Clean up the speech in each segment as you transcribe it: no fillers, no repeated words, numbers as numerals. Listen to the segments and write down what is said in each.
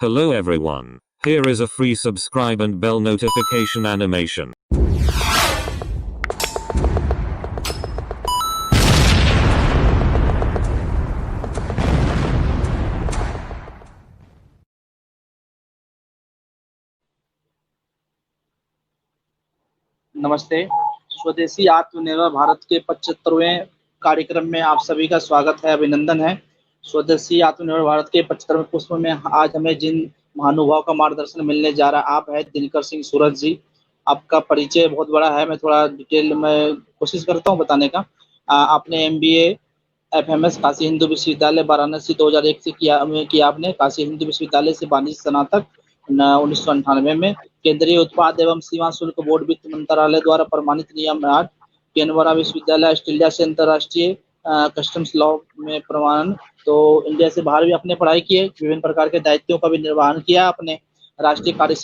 Hello everyone. Here is a free subscribe and bell notification animation. नमस्ते। स्वदेशी आत्मनिर्भर भारत के 75वें कार्यक्रम में आप सभी का स्वागत है, अभिनंदन है। स्वदेशी आत्मनिर्भर भारत के 75वें पुष्प में आज हमें जिन महानुभाव का मार्गदर्शन मिलने जा रहा है, आप है दिनकर सिंह सूरज जी। आपका परिचय बहुत बड़ा है, मैं थोड़ा डिटेल में कोशिश करता हूँ बताने का। आपने MBA FMS काशी हिंदू विश्वविद्यालय वाराणसी 2001 से किया आपने। काशी हिंदू विश्वविद्यालय से वाणिज्य स्नातक 1998 में। केंद्रीय उत्पाद एवं सीमा शुल्क बोर्ड वित्त मंत्रालय द्वारा प्रमाणित नियम 8। कैनबरा विश्वविद्यालय ऑस्ट्रेलिया से अंतर्राष्ट्रीय कस्टम्स लॉ में प्रमाणन। तो इंडिया से बाहर भी आपने पढ़ाई की है, विभिन्न प्रकार के दायित्वों का भी निर्वहन किया आपने। राष्ट्रीय कार्य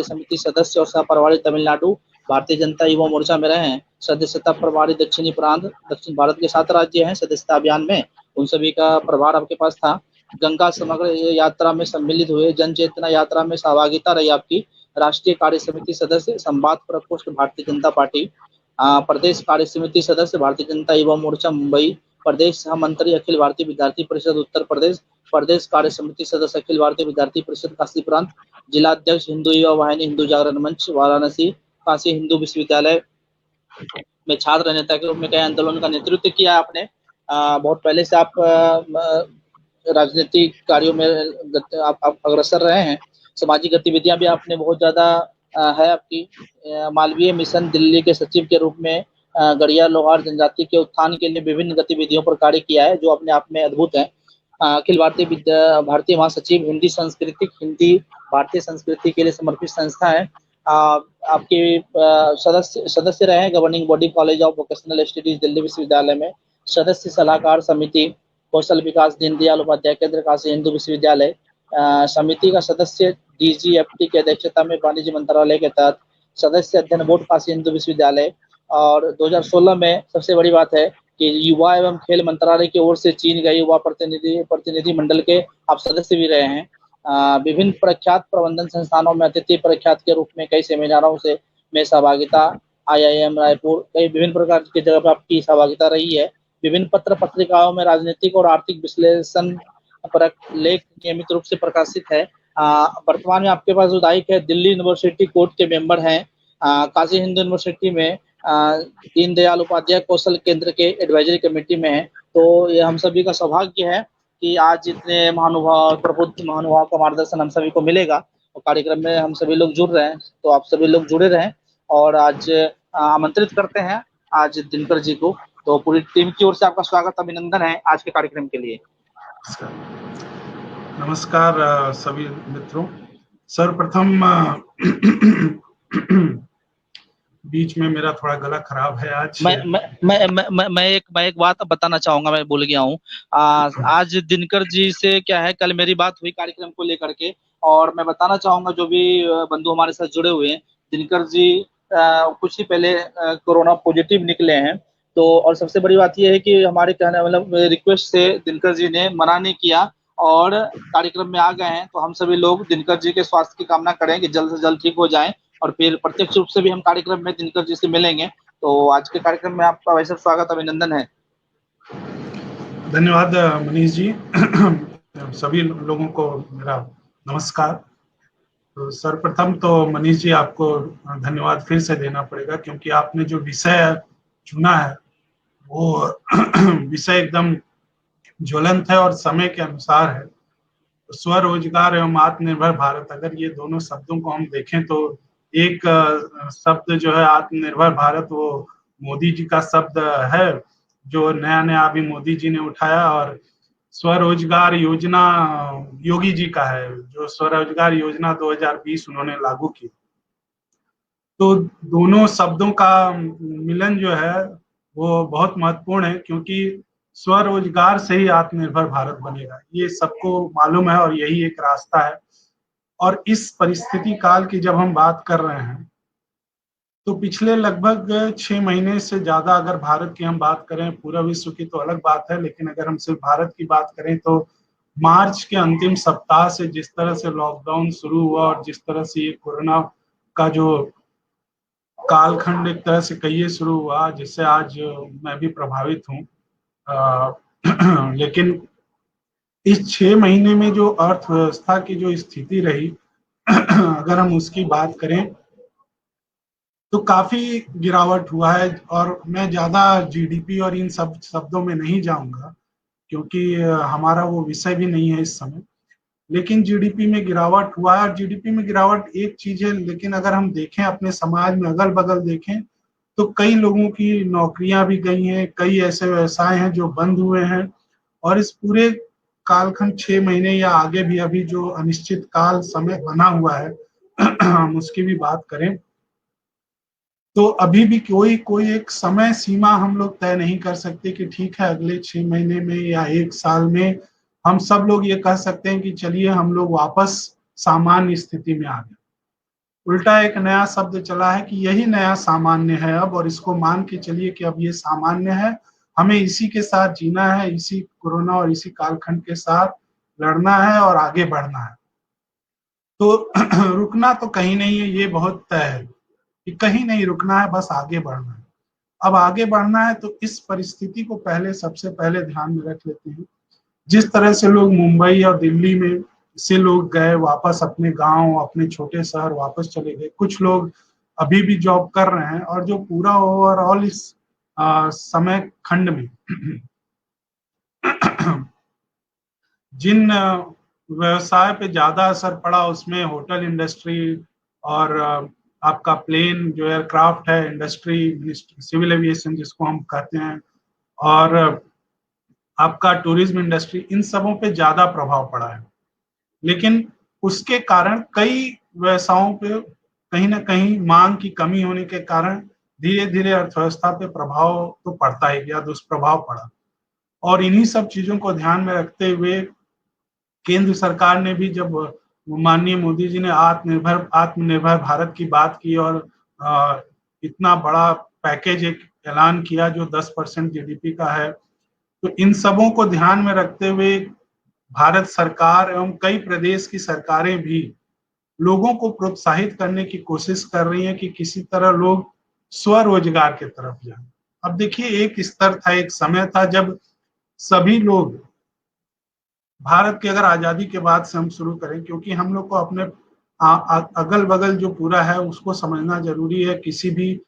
समिति सदस्य और सह प्रभारी तमिलनाडु भारतीय जनता युवा मोर्चा में रहे हैं। सदस्यता प्रभारी दक्षिण भारत के 7 राज्य हैं सदस्यता अभियान में, उन सभी का प्रभार आपके पास था। गंगा समग्र यात्रा में सम्मिलित हुए, जन चेतना यात्रा में सहभागिता रही आपकी। राष्ट्रीय कार्य समिति सदस्य, संवाद प्रकोष्ठ भारतीय जनता पार्टी। प्रदेश कार्य समिति सदस्य भारतीय जनता युवा मोर्चा मुंबई। प्रदेश सहमंत्री अखिल भारतीय विद्यार्थी परिषद उत्तर प्रदेश। प्रदेश कार्य समिति सदस्य अखिल भारतीय विद्यार्थी परिषद काशी प्रांत। जिला अध्यक्ष हिंदू युवा वाहिनी हिंदू जागरण मंच वाराणसी। काशी हिंदू विश्वविद्यालय में छात्र नेता के रूप में कई आंदोलन का नेतृत्व किया आपने। बहुत पहले से आप राजनीतिक कार्यों में आप अग्रसर रहे हैं। सामाजिक गतिविधियां भी आपने बहुत ज्यादा है आपकी। मालवीय मिशन दिल्ली के सचिव के रूप में गड़िया लोहार जनजाति के उत्थान के लिए विभिन्न गतिविधियों पर कार्य किया है, जो अपने आप में अद्भुत है। अखिल भारतीय महासचिव हिंदी भारतीय संस्कृति के लिए समर्पित संस्था है। आपके सदस्य रहे हैं governing body college of vocational studies Delhi विश्वविद्यालय में। सदस्य सलाहकार समिति कौशल विकास दीनदयाल उपाध्याय केंद्र काशी हिंदू विश्वविद्यालय। समिति का सदस्य DGFT की अध्यक्षता में वाणिज्य मंत्रालय के तहत। सदस्य अध्ययन बोर्ड काशी हिंदू विश्वविद्यालय। और 2016 में सबसे बड़ी बात है कि युवा एवं खेल मंत्रालय की ओर से चीन गए युवा प्रतिनिधि मंडल के आप सदस्य भी रहे हैं। विभिन्न प्रख्यात प्रबंधन संस्थानों में अतिथि प्रख्यात के रूप में कई सेमिनारों में सहभागिता। IIM रायपुर, कई विभिन्न प्रकार की जगह पर आपकी सहभागिता रही है। विभिन्न पत्र पत्रिकाओं में राजनीतिक और आर्थिक विश्लेषण पर लेख नियमित रूप से प्रकाशित है। वर्तमान में आपके पास उदायिक है, दिल्ली यूनिवर्सिटी कोर्ट के मेंबर हैं। काशी हिंदू यूनिवर्सिटी में दीनदयाल उपाध्याय कौशल केंद्र के एडवाइजरी कमेटी में है। तो ये हम सभी का सौभाग्य है कि आज इतने प्रबुद्ध महानुभाव का मार्गदर्शन हम सभी को मिलेगा और कार्यक्रम में हम सभी लोग जुड़ रहे हैं। तो आप सभी लोग जुड़े रहें और आज आमंत्रित करते हैं आज दिनकर जी को। तो पूरी टीम की ओर से आपका स्वागत, अभिनंदन है आज के कार्यक्रम के लिए। नमस्कार सभी मित्रों। सर्वप्रथम बीच में मेरा थोड़ा गला खराब है आज। मैं एक बात बताना चाहूंगा, मैं भूल गया हूँ। आज दिनकर जी से क्या है, कल मेरी बात हुई कार्यक्रम को लेकर के, और मैं बताना चाहूंगा जो भी बंधु हमारे साथ जुड़े हुए हैं, दिनकर जी कुछ ही पहले कोरोना पॉजिटिव निकले हैं। तो और सबसे बड़ी बात यह है कि हमारे कहने मतलब रिक्वेस्ट से दिनकर जी ने मना नहीं किया और कार्यक्रम में आ गए हैं। तो हम सभी लोग दिनकर जी के स्वास्थ्य की कामना करें कि जल्द से जल्द ठीक हो जाएं और फिर प्रत्यक्ष रूप से भी हम कार्यक्रम में दिनकर जी से मिलेंगे। तो आज के कार्यक्रम में आपका वैसे स्वागत, अभिनंदन है। धन्यवाद मनीष जी। सभी लोगों को मेरा नमस्कार। तो सर्वप्रथम तो मनीष जी आपको धन्यवाद फिर से देना पड़ेगा, क्योंकि आपने जो विषय चुना है वो विषय एकदम ज्वलंत है और समय के अनुसार है। तो स्वरोजगार एवं आत्मनिर्भर भारत, अगर ये दोनों शब्दों को हम देखें तो एक शब्द जो है आत्मनिर्भर भारत, वो मोदी जी का शब्द है जो नया अभी मोदी जी ने उठाया, और स्वरोजगार योजना योगी जी का है जो स्वरोजगार योजना 2020 उन्होंने लागू की। तो दोनों शब्दों का मिलन जो है वो बहुत महत्वपूर्ण है, क्योंकि स्वरोजगार से ही आत्मनिर्भर भारत बनेगा, ये सबको मालूम है और यही एक रास्ता है। और इस परिस्थिति काल की जब हम बात कर रहे हैं तो पिछले लगभग 6 महीने से ज्यादा, अगर भारत की हम बात करें, पूरा विश्व की तो अलग बात है, लेकिन अगर हम सिर्फ भारत की बात करें तो मार्च के अंतिम सप्ताह से जिस तरह से लॉकडाउन शुरू हुआ और जिस तरह से ये कोरोना का जो कालखंड एक तरह से कहिए शुरू हुआ, जिससे आज मैं भी प्रभावित हूँ। लेकिन इस 6 महीने में जो अर्थव्यवस्था की जो स्थिति रही अगर हम उसकी बात करें तो काफी गिरावट हुआ है। और मैं ज्यादा जीडीपी और इन सब शब्दों में नहीं जाऊंगा क्योंकि हमारा वो विषय भी नहीं है इस समय। लेकिन जीडीपी में गिरावट हुआ है और जीडीपी में गिरावट एक चीज है, लेकिन अगर हम देखें अपने समाज में अगल बगल देखें तो कई लोगों की नौकरियां भी गई हैं, कई ऐसे व्यवसाय हैं जो बंद हुए हैं। और इस पूरे कालखंड 6 महीने या आगे भी अभी जो अनिश्चित काल समय बना हुआ है हम उसकी भी बात करें तो अभी भी कोई कोई एक समय सीमा हम लोग तय नहीं कर सकते कि ठीक है अगले 6 महीने में या 1 साल में हम सब लोग ये कह सकते हैं कि चलिए हम लोग वापस सामान्य स्थिति में आ गए। उल्टा एक नया शब्द चला है कि यही नया सामान्य है अब, और इसको मान के चलिए कि अब ये सामान्य है, हमें इसी के साथ जीना है, इसी कोरोना और इसी कालखंड के साथ लड़ना है और आगे बढ़ना है। तो रुकना तो कहीं नहीं है, ये बहुत तय है कि कहीं नहीं रुकना है, बस आगे बढ़ना है। अब आगे बढ़ना है तो इस परिस्थिति को पहले सबसे पहले ध्यान में रख लेते हैं। जिस तरह से लोग मुंबई और दिल्ली में से लोग गए वापस अपने गांव, अपने छोटे शहर वापस चले गए, कुछ लोग अभी भी जॉब कर रहे हैं, और जो पूरा ओवरऑल इस समय खंड में जिन व्यवसाय पे ज्यादा असर पड़ा उसमें होटल इंडस्ट्री और आपका प्लेन जो एयरक्राफ्ट है इंडस्ट्री, सिविल एविएशन जिसको हम कहते हैं, और आपका टूरिज्म इंडस्ट्री, इन सबों पे ज्यादा प्रभाव पड़ा है। लेकिन उसके कारण कई व्यवसायों पे कहीं ना कहीं मांग की कमी होने के कारण धीरे धीरे अर्थव्यवस्था पे प्रभाव तो पड़ता ही गया, दुष्प्रभाव पड़ा। और इन्हीं सब चीजों को ध्यान में रखते हुए केंद्र सरकार ने भी, जब माननीय मोदी जी ने आत्मनिर्भर भारत की बात की और इतना बड़ा पैकेज एक ऐलान किया जो 10% जीडीपी का है, तो इन सबों को ध्यान में रखते हुए भारत सरकार एवं कई प्रदेश की सरकारें भी लोगों को प्रोत्साहित करने की कोशिश कर रही हैं कि किसी तरह लोग स्वरोजगार की तरफ जाएं। अब देखिए एक स्तर था, एक समय था जब सभी लोग, भारत की अगर आजादी के बाद से हम शुरू करें, क्योंकि हम लोग को अपने अगल बगल जो पूरा है उसको समझना जरूरी है किसी भी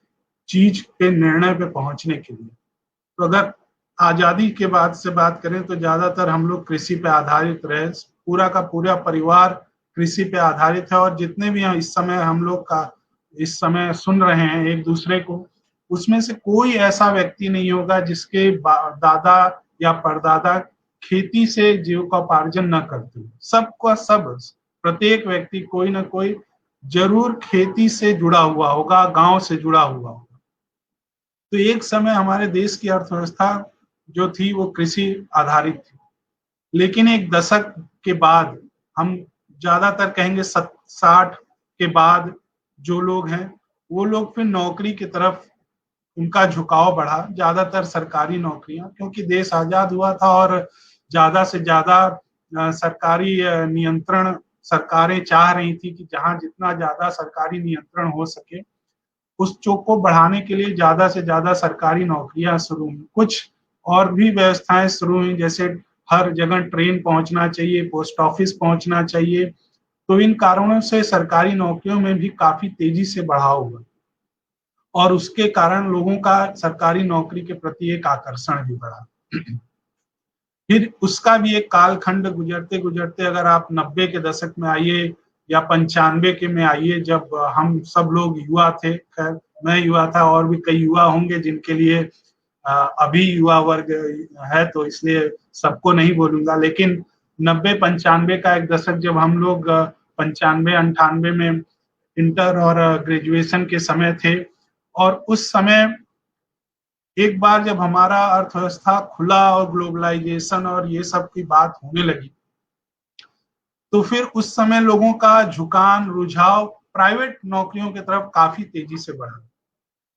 चीज पे निर्णय पे पहुंचने के लिए। तो अगर आजादी के बाद से बात करें तो ज्यादातर हम लोग कृषि पे आधारित रहे, पूरा का पूरा परिवार कृषि पे आधारित है। और जितने भी इस समय हम लोग का इस समय सुन रहे हैं एक दूसरे को, उसमें से कोई ऐसा व्यक्ति नहीं होगा जिसके दादा या परदादा खेती से जीविकोपार्जन न करते। सबका सब प्रत्येक व्यक्ति कोई ना कोई जरूर खेती से जुड़ा हुआ होगा, गांव से जुड़ा हुआ होगा। तो एक समय हमारे देश की अर्थव्यवस्था जो थी वो कृषि आधारित थी, लेकिन एक दशक के बाद, हम ज्यादातर कहेंगे 60 के बाद जो लोग हैं वो लोग फिर नौकरी की तरफ उनका झुकाव बढ़ा, ज्यादातर सरकारी नौकरियां, क्योंकि देश आजाद हुआ था और ज्यादा से ज्यादा सरकारी नियंत्रण सरकारें चाह रही थी कि जहां जितना ज्यादा सरकारी नियंत्रण हो सके उस चौक को बढ़ाने के लिए ज्यादा से ज्यादा सरकारी नौकरियां शुरू हुई। कुछ और भी व्यवस्थाएं शुरू हुई, जैसे हर जगह ट्रेन पहुंचना चाहिए, पोस्ट ऑफिस पहुंचना चाहिए। तो इन कारणों से सरकारी नौकरियों में भी काफी तेजी से बढ़ाव हुआ और उसके कारण लोगों का सरकारी नौकरी के प्रति एक आकर्षण भी बढ़ा। फिर उसका भी एक कालखंड गुजरते गुजरते अगर आप 90 के दशक में आइए या 95 के में आइए, जब हम सब लोग युवा थे, खैर मैं युवा था और भी कई युवा होंगे जिनके लिए अभी युवा वर्ग है तो इसलिए सबको नहीं बोलूंगा, लेकिन 90-95 का एक दशक जब हम लोग 95-98 में इंटर और ग्रेजुएशन के समय थे, और उस समय एक बार जब हमारा अर्थव्यवस्था खुला और ग्लोबलाइजेशन और ये सब की बात होने लगी, तो फिर उस समय लोगों का झुकान रुझाव प्राइवेट नौकरियों की तरफ काफी तेजी से बढ़ा।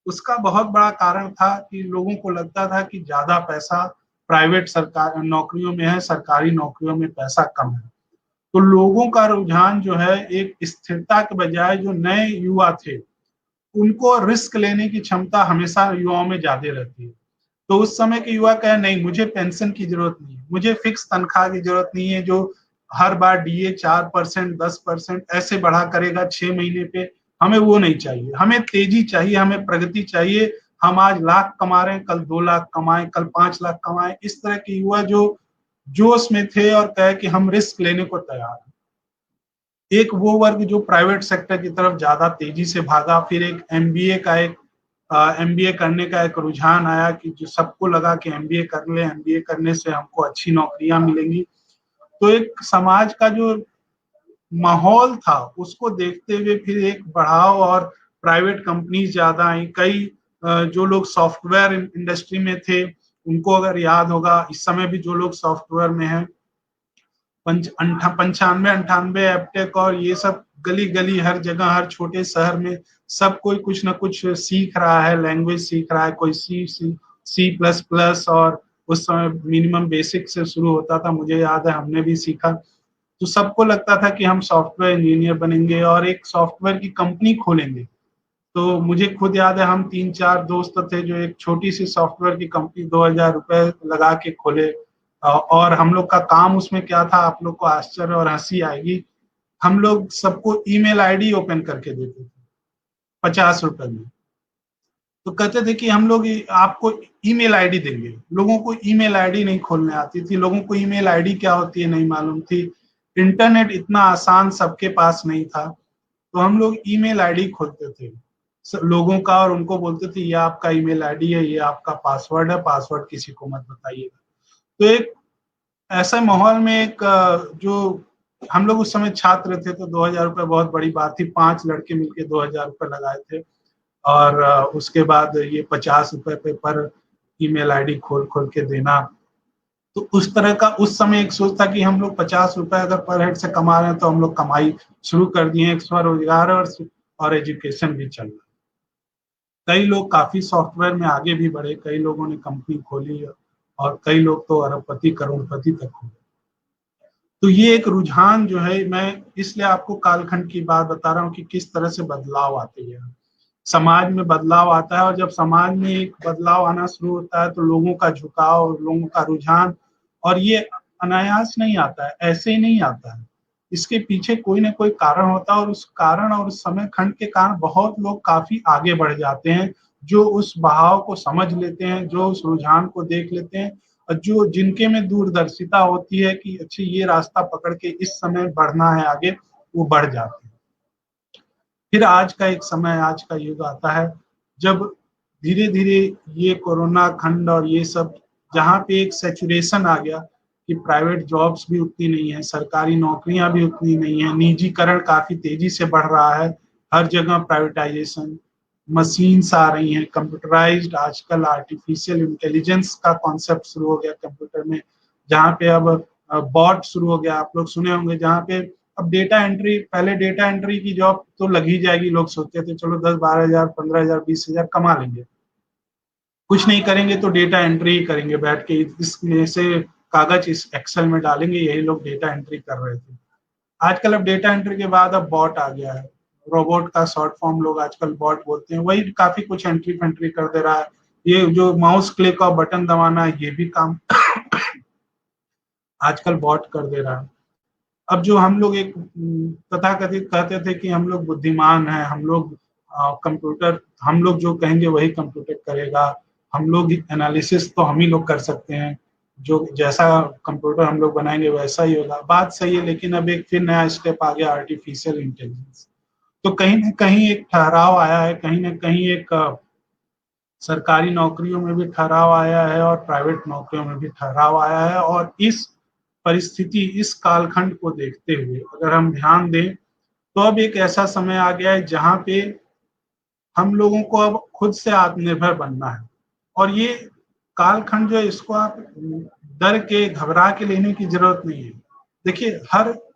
उसका बहुत बड़ा कारण था कि लोगों को लगता था कि ज्यादा पैसा प्राइवेट सरकार नौकरियों में है, सरकारी नौकरियों में पैसा कम है। तो लोगों का रुझान जो है एक स्थिरता के बजाय जो नए युवा थे उनको रिस्क लेने की क्षमता हमेशा युवाओं में ज्यादा रहती है। तो उस समय के युवा कहे नहीं, मुझे पेंशन की जरूरत नहीं है, मुझे फिक्स तनख्वाह की जरूरत नहीं है जो हर बार डीए 4%, 10% ऐसे बढ़ा करेगा 6 महीने पे, हमें वो नहीं चाहिए। हमें तेजी चाहिए, हमें प्रगति चाहिए। हम आज लाख कमा रहे हैं, कल 2 लाख कमाएं, कल 5 लाख कमाएं। इस तरह के युवा जो जोश में थे और कहे कि हम रिस्क लेने को तैयार हैं। एक वो वर्ग जो प्राइवेट सेक्टर की तरफ ज्यादा तेजी से भागा। फिर एक एमबीए करने का एक रुझान आया कि जो सबको लगा कि एमबीए कर ले, एमबीए करने से हमको अच्छी नौकरियां मिलेंगी। तो एक समाज का जो माहौल था उसको देखते हुए फिर एक बढ़ाव और प्राइवेट कंपनीज ज्यादा आई। कई जो लोग सॉफ्टवेयर इंडस्ट्री में थे उनको अगर याद होगा, इस समय भी जो लोग सॉफ्टवेयर में हैं 95-98 एपटेक और ये सब गली गली हर जगह, हर छोटे शहर में सब कोई कुछ ना कुछ सीख रहा है, लैंग्वेज सीख रहा है। कोई C++ और उस समय मिनिमम बेसिक से शुरू होता था, मुझे याद है हमने भी सीखा। तो सबको लगता था कि हम सॉफ्टवेयर इंजीनियर बनेंगे और एक सॉफ्टवेयर की कंपनी खोलेंगे। तो मुझे खुद याद है हम 3-4 दोस्त थे जो एक छोटी सी सॉफ्टवेयर की कंपनी 2000 रुपए लगा के खोले। और हम लोग का काम उसमें क्या था, आप लोग को आश्चर्य और हंसी आएगी, हम लोग सबको ईमेल आईडी ओपन करके देते थे 50 रुपए में। तो कहते थे कि हम लोग आपको ईमेल आईडी देंगे। लोगों को ईमेल आईडी नहीं खोलने आती थी, लोगों को ईमेल आईडी क्या होती है नहीं मालूम थी। इंटरनेट इतना आसान सबके पास नहीं था, तो हम लोग ईमेल आईडी खोलते थे लोगों का और उनको बोलते थे ये आपका ईमेल आईडी है, ये आपका पासवर्ड है, पासवर्ड किसी को मत बताइएगा। तो एक ऐसे माहौल में एक जो हम लोग उस समय छात्र थे तो 2000 रुपए बहुत बड़ी बात थी। 5 लड़के मिलके 2000 रुपए लगाए थे और उसके बाद ये 50 रुपए पे पर ईमेल आईडी खोल खोल के देना। तो उस तरह का उस समय एक सोच था कि हम लोग 50 रुपए अगर पर हेड से कमा रहे हैं तो हम लोग कमाई शुरू कर दिए, एक स्वरोजगार और एजुकेशन भी चल रहा है। कई लोग काफी सॉफ्टवेयर में आगे भी बढ़े, कई लोगों ने कंपनी खोली और कई लोग तो अरबपति करोड़पति तक हुए। तो ये एक रुझान जो है, मैं इसलिए आपको कालखंड की बात बता रहा हूँ कि किस तरह से बदलाव आती है, समाज में बदलाव आता है। और जब समाज में एक बदलाव आना शुरू होता है तो लोगों का झुकाव, लोगों का रुझान, और ये अनायास नहीं आता है, ऐसे ही नहीं आता है, इसके पीछे कोई ना कोई कारण होता है। और उस कारण और उस समय खंड के कारण बहुत लोग काफी आगे बढ़ जाते हैं जो उस बहाव को समझ लेते हैं, जो उस रुझान को देख लेते हैं और जो जिनके में दूरदर्शिता होती है कि अच्छी ये रास्ता पकड़ के इस समय बढ़ना है आगे, वो बढ़ जाते हैं। फिर आज का एक समय, आज का युग आता है जब धीरे धीरे ये कोरोना खंड और ये सब जहाँ पे एक सैचुरेशन आ गया कि प्राइवेट जॉब्स भी उतनी नहीं है, सरकारी नौकरियां भी उतनी नहीं है, निजीकरण काफी तेजी से बढ़ रहा है, हर जगह प्राइवेटाइजेशन, मशीन्स आ रही हैं, कंप्यूटराइज्ड, आजकल आर्टिफिशियल इंटेलिजेंस का कॉन्सेप्ट शुरू हो गया कंप्यूटर में, जहाँ पे अब बॉट शुरू हो गया, आप लोग सुने होंगे, जहाँ पे अब डेटा एंट्री, पहले डेटा एंट्री की जॉब तो लग ही जाएगी, लोग सोचते थे चलो 10-12 हजार, 15 हजार, 20 हजार कमा लेंगे, कुछ नहीं करेंगे तो डेटा एंट्री ही करेंगे बैठ के, इसमें से कागज इस एक्सेल में डालेंगे, यही लोग डेटा एंट्री कर रहे थे। आजकल अब डेटा एंट्री के बाद अब बॉट आ गया है, रोबोट का शॉर्ट फॉर्म लोग आजकल बॉट बोलते हैं, वही काफी कुछ एंट्री फेंट्री कर दे रहा है। ये जो माउस क्लिक और बटन दबाना है ये भी काम आजकल बॉट कर दे रहा है। अब जो हम लोग एक तथाकथित कहते थे कि हम लोग बुद्धिमान हैं, हम लोग कंप्यूटर, हम लोग जो कहेंगे वही कंप्यूटर करेगा, हम लोग एनालिसिस तो हम ही लोग कर सकते हैं, जो जैसा कंप्यूटर हम लोग बनाएंगे वैसा ही होगा। बात सही है, लेकिन अब एक फिर नया स्टेप आ गया, आर्टिफिशियल इंटेलिजेंस। तो कहीं ना कहीं एक ठहराव आया है, कहीं ना कहीं एक सरकारी नौकरियों में भी ठहराव आया है और प्राइवेट नौकरियों में भी ठहराव आया है। और इस परिस्थिति, इस कालखंड को देखते हुए अगर हम ध्यान दें तो अब एक ऐसा समय आ गया है जहां पे हम लोगों को अब खुद से आत्मनिर्भर बनना है। और ये कालखंड जो है, इसको आप डर के, घबरा के लेने की जरूरत नहीं है। देखिए,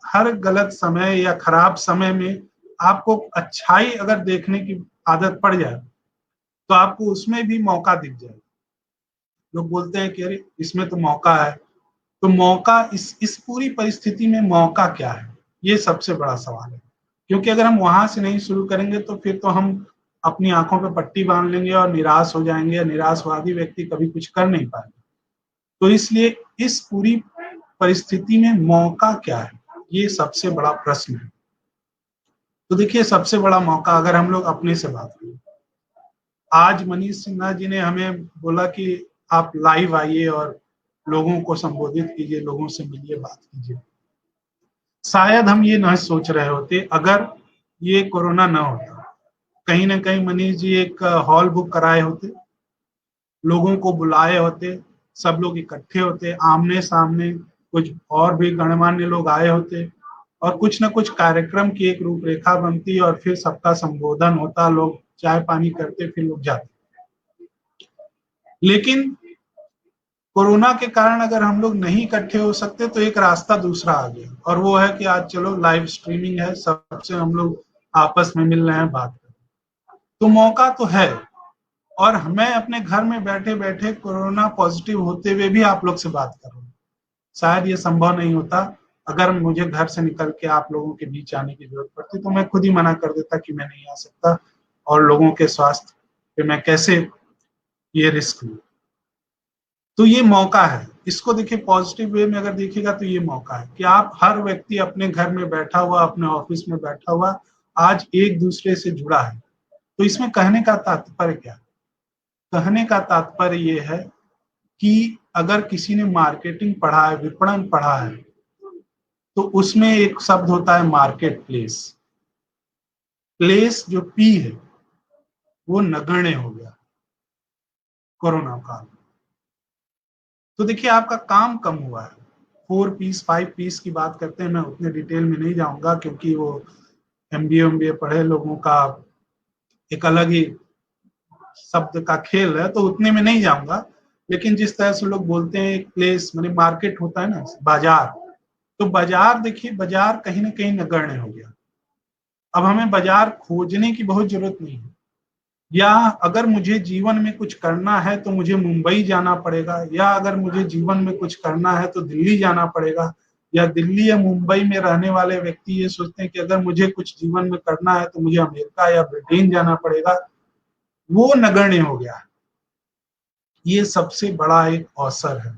हर गलत समय या खराब समय में आपको अच्छाई अगर देखने की आदत पड़ जाए तो आपको उसमें भी मौका दिख जाए। लोग बोलते हैं कि अरे इसमें तो मौका है, तो मौका इस पूरी परिस्थिति में मौका क्या है, ये सबसे बड़ा सवाल है। क्योंकि अगर हम वहां से नहीं शुरू करेंगे तो फिर तो हम अपनी आंखों पे पट्टी बांध लेंगे और निराश हो जाएंगे, या निराशवादी व्यक्ति कभी कुछ कर नहीं पाएगा। तो इसलिए इस पूरी परिस्थिति में मौका क्या है, ये सबसे बड़ा प्रश्न है। तो देखिए, सबसे बड़ा मौका अगर हम लोग अपने से बात करें, आज मनीष सिन्हा जी ने हमें बोला कि आप लाइव आइए और लोगों को संबोधित कीजिए, लोगों से मिलिए, बात कीजिए। शायद हम ये न सोच रहे होते अगर ये कोरोना न होता, कहीं ना कहीं मनीष जी एक हॉल बुक कराए होते, लोगों को बुलाए होते, सब लोग इकट्ठे होते, आमने सामने कुछ और भी गणमान्य लोग आए होते, और कुछ ना कुछ कार्यक्रम की एक रूपरेखा बनती और फिर सबका संबोधन होता, लोग चाय पानी करते, फिर लोग जाते। लेकिन कोरोना के कारण अगर हम लोग नहीं इकट्ठे हो सकते तो एक रास्ता दूसरा आ गया, और वो है कि आज चलो लाइव स्ट्रीमिंग है, सबसे हम लोग आपस में मिल रहे हैं, बात कर रहे हैं। तो मौका तो है, और मैं अपने घर में बैठे बैठे कोरोना पॉजिटिव होते हुए भी आप लोग से बात कर रहा हूँ। शायद ये संभव नहीं होता अगर मुझे घर से निकल के आप लोगों के बीच आने की जरूरत पड़ती, तो मैं खुद ही मना कर देता कि मैं नहीं आ सकता, और लोगों के स्वास्थ्य पे मैं कैसे ये रिस्क लूं। तो ये मौका है, इसको देखिए पॉजिटिव वे में अगर देखिएगा तो ये मौका है कि आप हर व्यक्ति अपने घर में बैठा हुआ, अपने ऑफिस में बैठा हुआ आज एक दूसरे से जुड़ा है। तो इसमें कहने का तात्पर्य क्या? कहने का तात्पर्य ये है कि अगर किसी ने मार्केटिंग पढ़ा है, विपणन पढ़ा है, तो उसमें एक शब्द होता है मार्केट प्लेस। प्लेस जो पी है वो नगण्य हो गया कोरोना काल। तो देखिए आपका काम कम हुआ है। 4 पीस 5 पीस की बात करते हैं, मैं उतने डिटेल में नहीं जाऊंगा क्योंकि वो MBA पढ़े लोगों का एक अलग ही शब्द का खेल है, तो उतने में नहीं जाऊंगा। लेकिन जिस तरह से लोग बोलते हैं एक प्लेस माने मार्केट होता है ना, बाजार, तो बाजार देखिए, बाजार कहीं ना कहीं नगण्य हो गया। अब हमें बाजार खोजने की बहुत जरूरत नहीं है, या अगर मुझे जीवन में कुछ करना है तो मुझे मुंबई जाना पड़ेगा, या अगर मुझे जीवन में कुछ करना है तो दिल्ली जाना पड़ेगा, या दिल्ली या मुंबई में रहने वाले व्यक्ति ये सोचते हैं कि अगर मुझे कुछ जीवन में करना है तो मुझे अमेरिका या ब्रिटेन जाना पड़ेगा। वो नगण्य हो गया। ये सबसे बड़ा एक अवसर है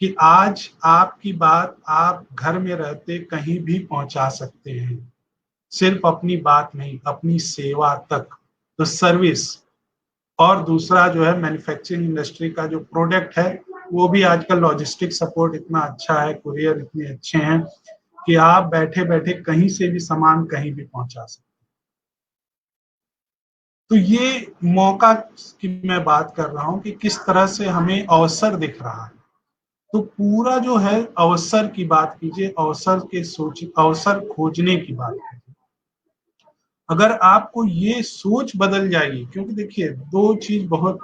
कि आज आपकी बात आप घर में रहते कहीं भी पहुंचा सकते हैं, सिर्फ अपनी बात नहीं, अपनी सेवा तक, तो सर्विस। और दूसरा जो है मैन्युफैक्चरिंग इंडस्ट्री का जो प्रोडक्ट है, वो भी आजकल लॉजिस्टिक सपोर्ट इतना अच्छा है, कुरियर इतने अच्छे हैं कि आप बैठे बैठे कहीं से भी सामान कहीं भी पहुंचा सकते हैं। तो ये मौका की मैं बात कर रहा हूं कि किस तरह से हमें अवसर दिख रहा है। तो पूरा जो है अवसर की बात कीजिए, अवसर के सोच, अवसर खोजने की बात कीजिए। अगर आपको ये सोच बदल जाएगी, क्योंकि देखिए दो चीज बहुत,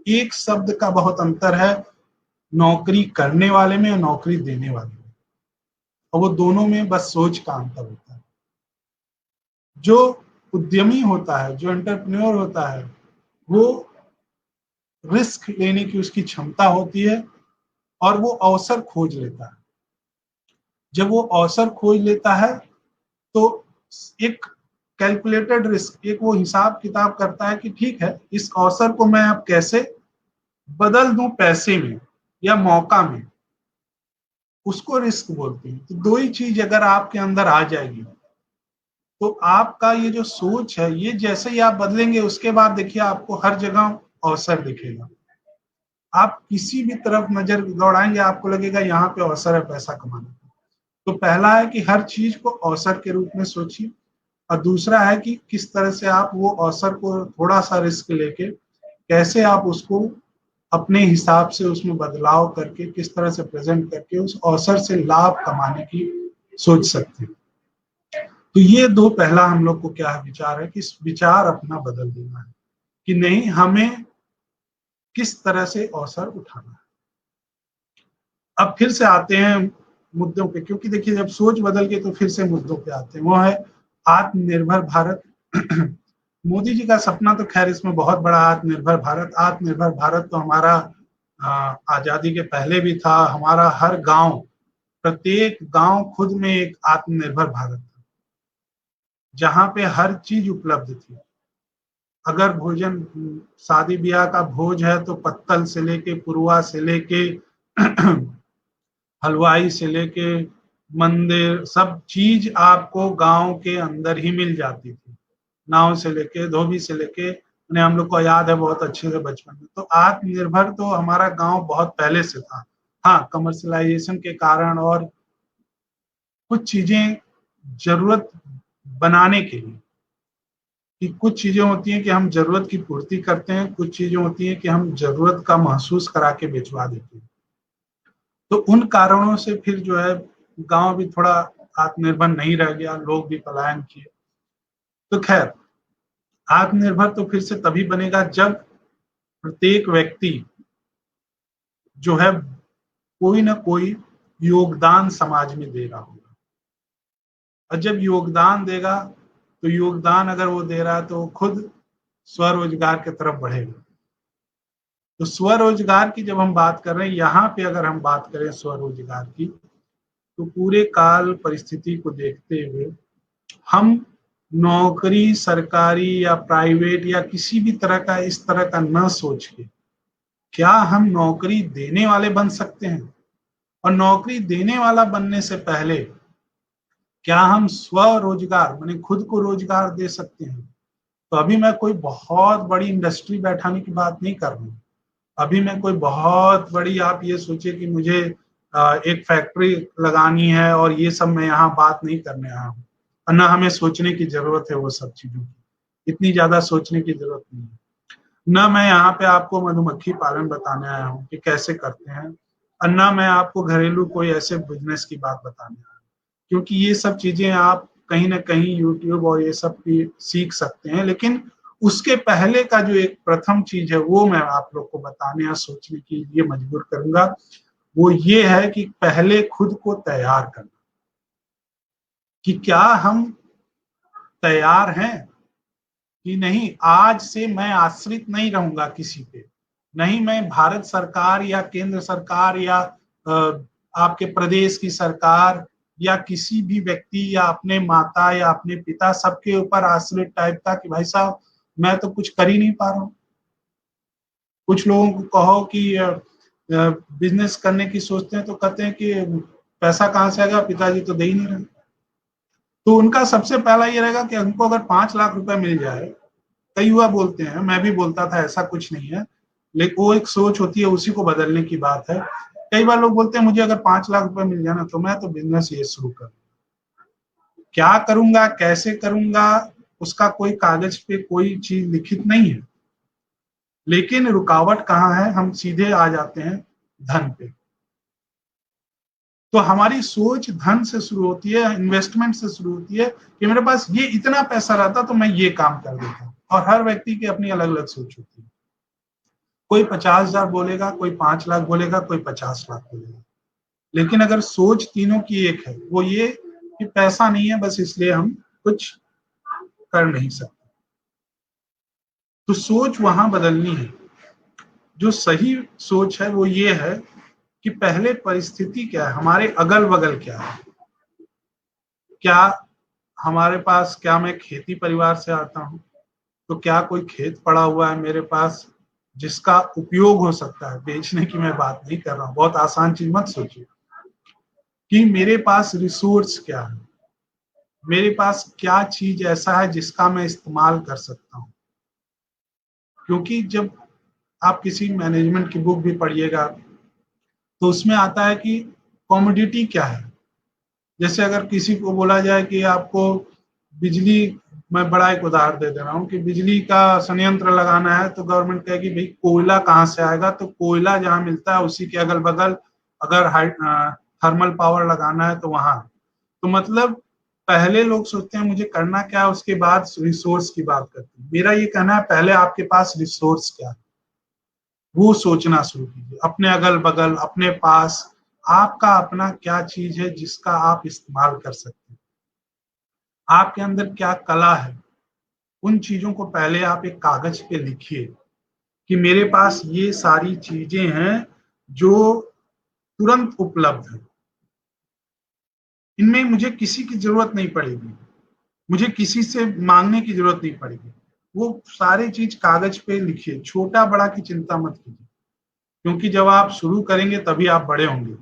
एक शब्द का बहुत अंतर है नौकरी करने वाले में और नौकरी देने वाले में, और वो दोनों में बस सोच का अंतर होता है। जो उद्यमी होता है, जो एंटरप्रेन्योर होता है, वो रिस्क लेने की उसकी क्षमता होती है और वो अवसर खोज लेता है। जब वो अवसर खोज लेता है तो एक कैलकुलेटेड रिस्क, एक वो हिसाब किताब करता है कि ठीक है, इस अवसर को मैं अब कैसे बदल दूं पैसे में या मौका में, उसको रिस्क बोलते हैं। तो दो ही चीज अगर आपके अंदर आ जाएगी तो आपका ये जो सोच है, ये जैसे ही आप बदलेंगे उसके बाद देखिए आपको हर जगह अवसर दिखेगा। आप किसी भी तरफ नजर दौड़ाएंगे आपको लगेगा यहाँ पे अवसर है पैसा कमाने का। तो पहला है कि हर चीज को अवसर के रूप में सोचिए, और दूसरा है कि किस तरह से आप वो अवसर को थोड़ा सा रिस्क लेके कैसे आप उसको अपने हिसाब से उसमें बदलाव करके किस तरह से प्रेजेंट करके उस अवसर से लाभ कमाने की सोच सकते हैं। तो ये दो पहला हम लोग को क्या है विचार है कि इस विचार अपना बदल देना है कि नहीं, हमें किस तरह से अवसर उठाना है। अब फिर से आते हैं मुद्दों पे, क्योंकि देखिए जब सोच बदल के तो फिर से मुद्दों पे आते हैं। वो है आत्मनिर्भर भारत। मोदी जी का सपना तो खैर इसमें बहुत बड़ा, आत्मनिर्भर भारत। आत्मनिर्भर भारत तो हमारा आजादी के पहले भी था। हमारा हर गांव, प्रत्येक गांव खुद में एक आत्मनिर्भर भारत था, जहां पे हर चीज उपलब्ध थी। अगर भोजन, शादी ब्याह का भोज है तो पत्तल से लेके, पुरुआ से लेके हलवाई से लेके मंदिर, सब चीज आपको गांव के अंदर ही मिल जाती थी। नाव से लेके, धोबी से लेके, उन्हें हम लोग को याद है बहुत अच्छे से बचपन में। तो आत्मनिर्भर तो हमारा गांव बहुत पहले से था। हाँ, कमर्शलाइजेशन के कारण और कुछ चीजें जरूरत बनाने के लिए, कि कुछ चीजें होती हैं कि हम जरूरत की पूर्ति करते हैं, कुछ चीजें होती हैं कि हम जरूरत का महसूस करा के बेचवा देते हैं। तो उन कारणों से फिर जो है गांव भी थोड़ा आत्मनिर्भर नहीं रह गया, लोग भी पलायन किए। तो खैर, आत्मनिर्भर तो फिर से तभी बनेगा जब प्रत्येक व्यक्ति जो है कोई ना कोई योगदान समाज में दे रहा होगा। और जब योगदान देगा, तो योगदान अगर वो दे रहा है तो वो खुद स्वरोजगार की तरफ बढ़ेगा। तो स्वरोजगार की जब हम बात कर रहे हैं, यहाँ पे अगर हम बात करें स्वरोजगार की, तो पूरे काल परिस्थिति को देखते हुए हम नौकरी सरकारी या प्राइवेट या किसी भी तरह का इस तरह का न सोच के, क्या हम नौकरी देने वाले बन सकते हैं? और नौकरी देने वाला बनने से पहले क्या हम स्वरोजगार माने खुद को रोजगार दे सकते हैं? तो अभी मैं कोई बहुत बड़ी इंडस्ट्री बैठाने की बात नहीं कर रहा हूँ। अभी मैं कोई बहुत बड़ी, आप ये सोचिए कि मुझे एक फैक्ट्री लगानी है और ये सब मैं यहाँ बात नहीं करने आया हूँ। और ना हमें सोचने की जरूरत है वो सब चीजों की, इतनी ज्यादा सोचने की जरूरत नहीं है। न मैं यहाँ पे आपको मधुमक्खी पालन बताने आया हूँ कि कैसे करते हैं, और न मैं आपको घरेलू कोई ऐसे बिजनेस की बात बताने आया हूँ, क्योंकि ये सब चीजें आप कहीं ना कहीं यूट्यूब और ये सब भी सीख सकते हैं। लेकिन उसके पहले का जो एक प्रथम चीज है वो मैं आप लोग को बताने या सोचने के लिए मजबूर करूंगा। वो ये है कि पहले खुद को तैयार करना, कि क्या हम तैयार हैं कि नहीं। आज से मैं आश्रित नहीं रहूंगा किसी पे, नहीं मैं भारत सरकार या केंद्र सरकार या आपके प्रदेश की सरकार या किसी भी व्यक्ति या अपने माता या अपने पिता सबके ऊपर आश्रित टाइप का कि भाई साहब मैं तो कुछ कर ही नहीं पा रहा हूँ। कुछ लोगों को कहो कि बिजनेस करने की सोचते हैं तो कहते हैं कि पैसा कहाँ से आएगा, पिताजी तो दे ही नहीं रहे। तो उनका सबसे पहला ये रहेगा कि हमको अगर 5 लाख रुपए मिल जाए, कई युवा बोलते हैं, मैं भी बोलता था ऐसा कुछ नहीं है, लेकिन वो एक सोच होती है, उसी को बदलने की बात है। कई बार लोग बोलते हैं मुझे अगर 5 लाख रुपए मिल जाए ना तो मैं तो बिजनेस ये शुरू करूँ। क्या करूंगा, कैसे करूंगा, उसका कोई कागज पे कोई चीज लिखित नहीं है। लेकिन रुकावट कहाँ है, हम सीधे आ जाते हैं धन पे। तो हमारी सोच धन से शुरू होती है, इन्वेस्टमेंट से शुरू होती है कि मेरे पास ये इतना पैसा रहता तो मैं ये काम कर देता हूँ। और हर व्यक्ति की अपनी अलग अलग सोच होती है। कोई 50,000 बोलेगा, कोई 5 लाख बोलेगा, कोई 50 लाख बोलेगा। लेकिन अगर सोच तीनों की एक है, वो ये कि पैसा नहीं है बस इसलिए हम कुछ कर नहीं सकते। तो सोच वहां बदलनी है। जो सही सोच है वो ये है कि पहले परिस्थिति क्या है, हमारे अगल बगल क्या है। क्या हमारे पास, क्या मैं खेती परिवार से आता हूँ तो क्या कोई खेत पड़ा हुआ है मेरे पास जिसका उपयोग हो सकता है। बेचने की मैं बात नहीं कर रहा हूँ, बहुत आसान चीज मत सोचिए। कि मेरे पास रिसोर्स क्या है, मेरे पास क्या चीज ऐसा है जिसका मैं इस्तेमाल कर सकता हूँ। क्योंकि जब आप किसी मैनेजमेंट की बुक भी पढ़िएगा तो उसमें आता है कि कमोडिटी क्या है। जैसे अगर किसी को बोला जाए कि आपको बिजली, मैं बड़ा एक उदाहरण दे रहा हूँ कि बिजली का संयंत्र लगाना है तो गवर्नमेंट कहेगी भाई कोयला कहाँ से आएगा, तो कोयला जहाँ मिलता है उसी के अगल बगल अगर थर्मल पावर लगाना है तो वहां। तो मतलब पहले लोग सोचते हैं मुझे करना क्या है, उसके बाद रिसोर्स की बात करते हैं। मेरा ये कहना है पहले आपके पास रिसोर्स क्या है वो सोचना शुरू कीजिए। अपने अगल बगल, अपने पास आपका अपना क्या चीज है जिसका आप इस्तेमाल कर सकते हैं। आपके अंदर क्या कला है, उन चीजों को पहले आप एक कागज पे लिखिए कि मेरे पास ये सारी चीजें हैं जो तुरंत उपलब्ध है, इनमें मुझे किसी की जरूरत नहीं पड़ेगी, मुझे किसी से मांगने की जरूरत नहीं पड़ेगी। वो सारी चीज कागज पे लिखिए, छोटा बड़ा की चिंता मत कीजिए, क्योंकि जब आप शुरू करेंगे तभी आप बड़े होंगे।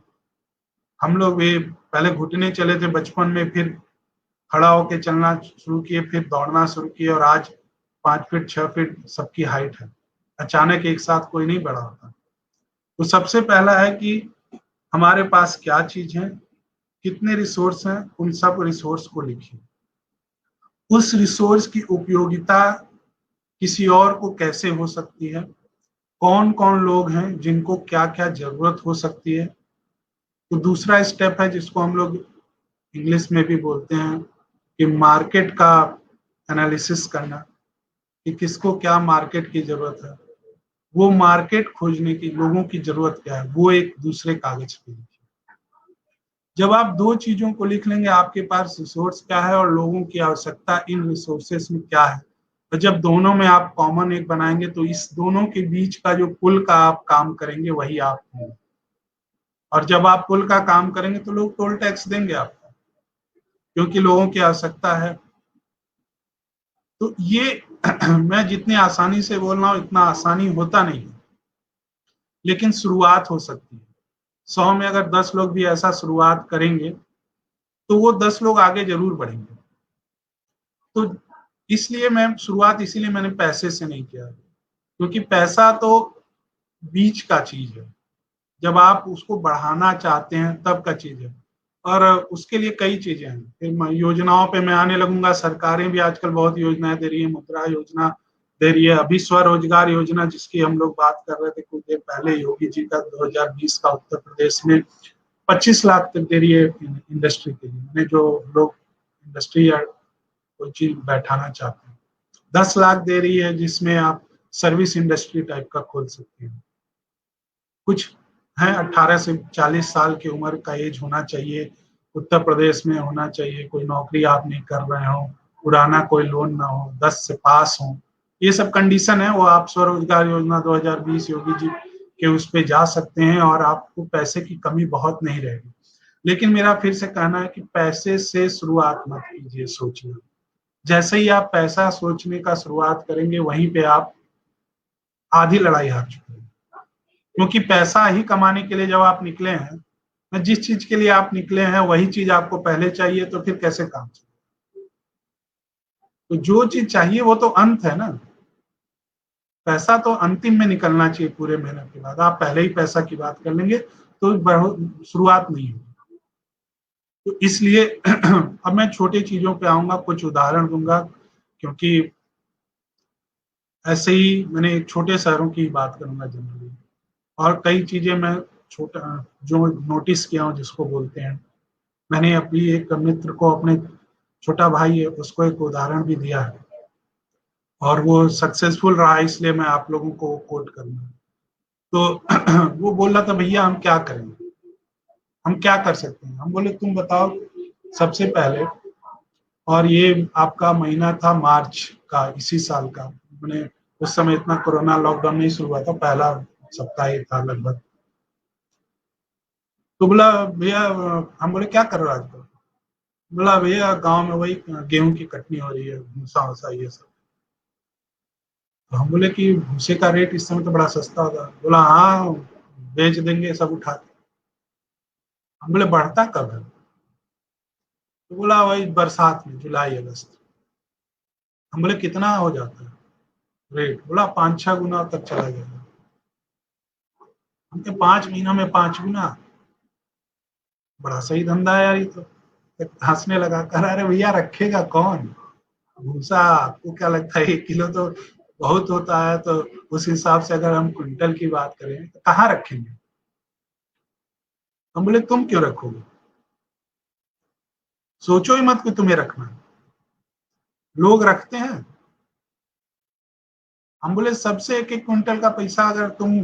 हम लोग ये पहले घुटने चले थे बचपन में, फिर खड़ा होके चलना शुरू किए, फिर दौड़ना शुरू किए, और आज 5 फीट 6 फीट सबकी हाइट है। अचानक एक साथ कोई नहीं बड़ा होता। तो सबसे पहला है कि हमारे पास क्या चीज है, कितने रिसोर्स हैं, उन सब रिसोर्स को लिखिए। उस रिसोर्स की उपयोगिता किसी और को कैसे हो सकती है, कौन कौन लोग हैं जिनको क्या क्या जरूरत हो सकती है। तो दूसरा स्टेप है जिसको हम लोग इंग्लिश में भी बोलते हैं कि मार्केट का एनालिसिस करना, कि किसको क्या मार्केट की जरूरत है, वो मार्केट खोजने की लोगों की जरूरत क्या है, वो एक दूसरे कागज पे लिखिए। जब आप दो चीजों को लिख लेंगे, आपके पास रिसोर्स क्या है और लोगों की आवश्यकता इन रिसोर्सेस में क्या है, तो जब दोनों में आप कॉमन एक बनाएंगे तो इस दोनों के बीच का जो पुल का आप काम करेंगे वही आप होंगे। और जब आप पुल का काम करेंगे तो लोग टोल टैक्स देंगे आपको, क्योंकि लोगों की आवश्यकता है। तो ये मैं जितनी आसानी से बोल रहा हूँ इतना आसानी होता नहीं है, लेकिन शुरुआत हो सकती है। 100 में अगर 10 लोग भी ऐसा शुरुआत करेंगे तो वो 10 लोग आगे जरूर बढ़ेंगे। तो इसलिए मैं शुरुआत इसीलिए मैंने पैसे से नहीं किया, क्योंकि पैसा तो बीच का चीज है, जब आप उसको बढ़ाना चाहते हैं तब का चीज है। और उसके लिए कई चीजें हैं। फिर योजनाओं पे मैं आने लगूंगा। सरकारें भी आजकल बहुत योजनाएं दे रही है, मुद्रा योजना दे रही है, अभी स्वरोजगार योजना जिसकी हम लोग बात कर रहे थे कुछ देर पहले, योगी जी का 2020 का उत्तर प्रदेश में 25 लाख तक दे रही है इंडस्ट्री के लिए, जो लोग इंडस्ट्री या कोई चीज बैठाना चाहते हैं। 10 लाख दे रही है जिसमें आप सर्विस इंडस्ट्री टाइप का खोल सकते हैं। कुछ है 18 से 40 साल की उम्र का एज होना चाहिए, उत्तर प्रदेश में होना चाहिए, कोई नौकरी आप नहीं कर रहे हो, पुराना कोई लोन ना हो, 10 से पास हो, ये सब कंडीशन है। वो आप स्वरोजगार योजना 2020 योगी जी के उस पे जा सकते हैं और आपको पैसे की कमी बहुत नहीं रहेगी। लेकिन मेरा फिर से कहना है कि पैसे से शुरुआत मत कीजिए सोचना। जैसे ही आप पैसा सोचने का शुरुआत करेंगे वहीं पे आप आधी लड़ाई हार चुके हैं, क्योंकि पैसा ही कमाने के लिए जब आप निकले हैं, जिस चीज के लिए आप निकले हैं वही चीज आपको पहले चाहिए, तो फिर कैसे काम चलेगा। तो जो चीज चाहिए वो तो अंत है ना, पैसा तो अंतिम में निकलना चाहिए पूरे मेहनत के बाद। आप पहले ही पैसा की बात कर लेंगे तो शुरुआत नहीं होगी। तो इसलिए अब मैं छोटी चीजों पे आऊंगा, कुछ उदाहरण दूंगा, क्योंकि ऐसे ही मैंने छोटे शहरों की बात करूंगा जनरली, और कई चीजें मैं छोटा जो नोटिस किया हूँ जिसको बोलते हैं। मैंने अपनी एक मित्र को, अपने छोटा भाई है उसको एक उदाहरण भी दिया है और वो सक्सेसफुल रहा, इसलिए मैं आप लोगों को कोट करूंगा। तो वो बोल रहा था भैया हम क्या करेंगे, हम क्या कर सकते हैं। हम बोले तुम बताओ सबसे पहले, और ये आपका महीना था मार्च का इसी साल का, मैंने उस समय इतना कोरोना लॉकडाउन नहीं शुरू हुआ था, पहला सप्ताह ही था लगभग। तो बोला भैया, हम बोले क्या कर रहे हो आजकल। बोला भैया गांव में वही गेहूं की कटनी हो रही है, भूसा वूसा ये सब। तो हम बोले कि भूसे का रेट इस समय तो बड़ा सस्ता होगा। बोला हाँ बेच देंगे सब उठा के। हम बोले बढ़ता कब है। तो बोला वही बरसात में, जुलाई अगस्त। हम बोले कितना हो जाता है रेट। बोला 5-6 गुना तक चला जाएगा। हमने 5 महीनों में 5 गुना, बड़ा सही धंधा है यार ये तो। हंसने लगा, कह रहा अरे भैया रखेगा कौन भूसा, आपको क्या लगता है 1 किलो तो बहुत होता है, तो उस हिसाब से अगर हम क्विंटल की बात करें तो कहाँ रखेंगे। हम बोले तुम क्यों रखोगे, सोचो ही मत कि तुम्हें रखना है, लोग रखते हैं। हम बोले सबसे 1-1 क्विंटल का पैसा अगर तुम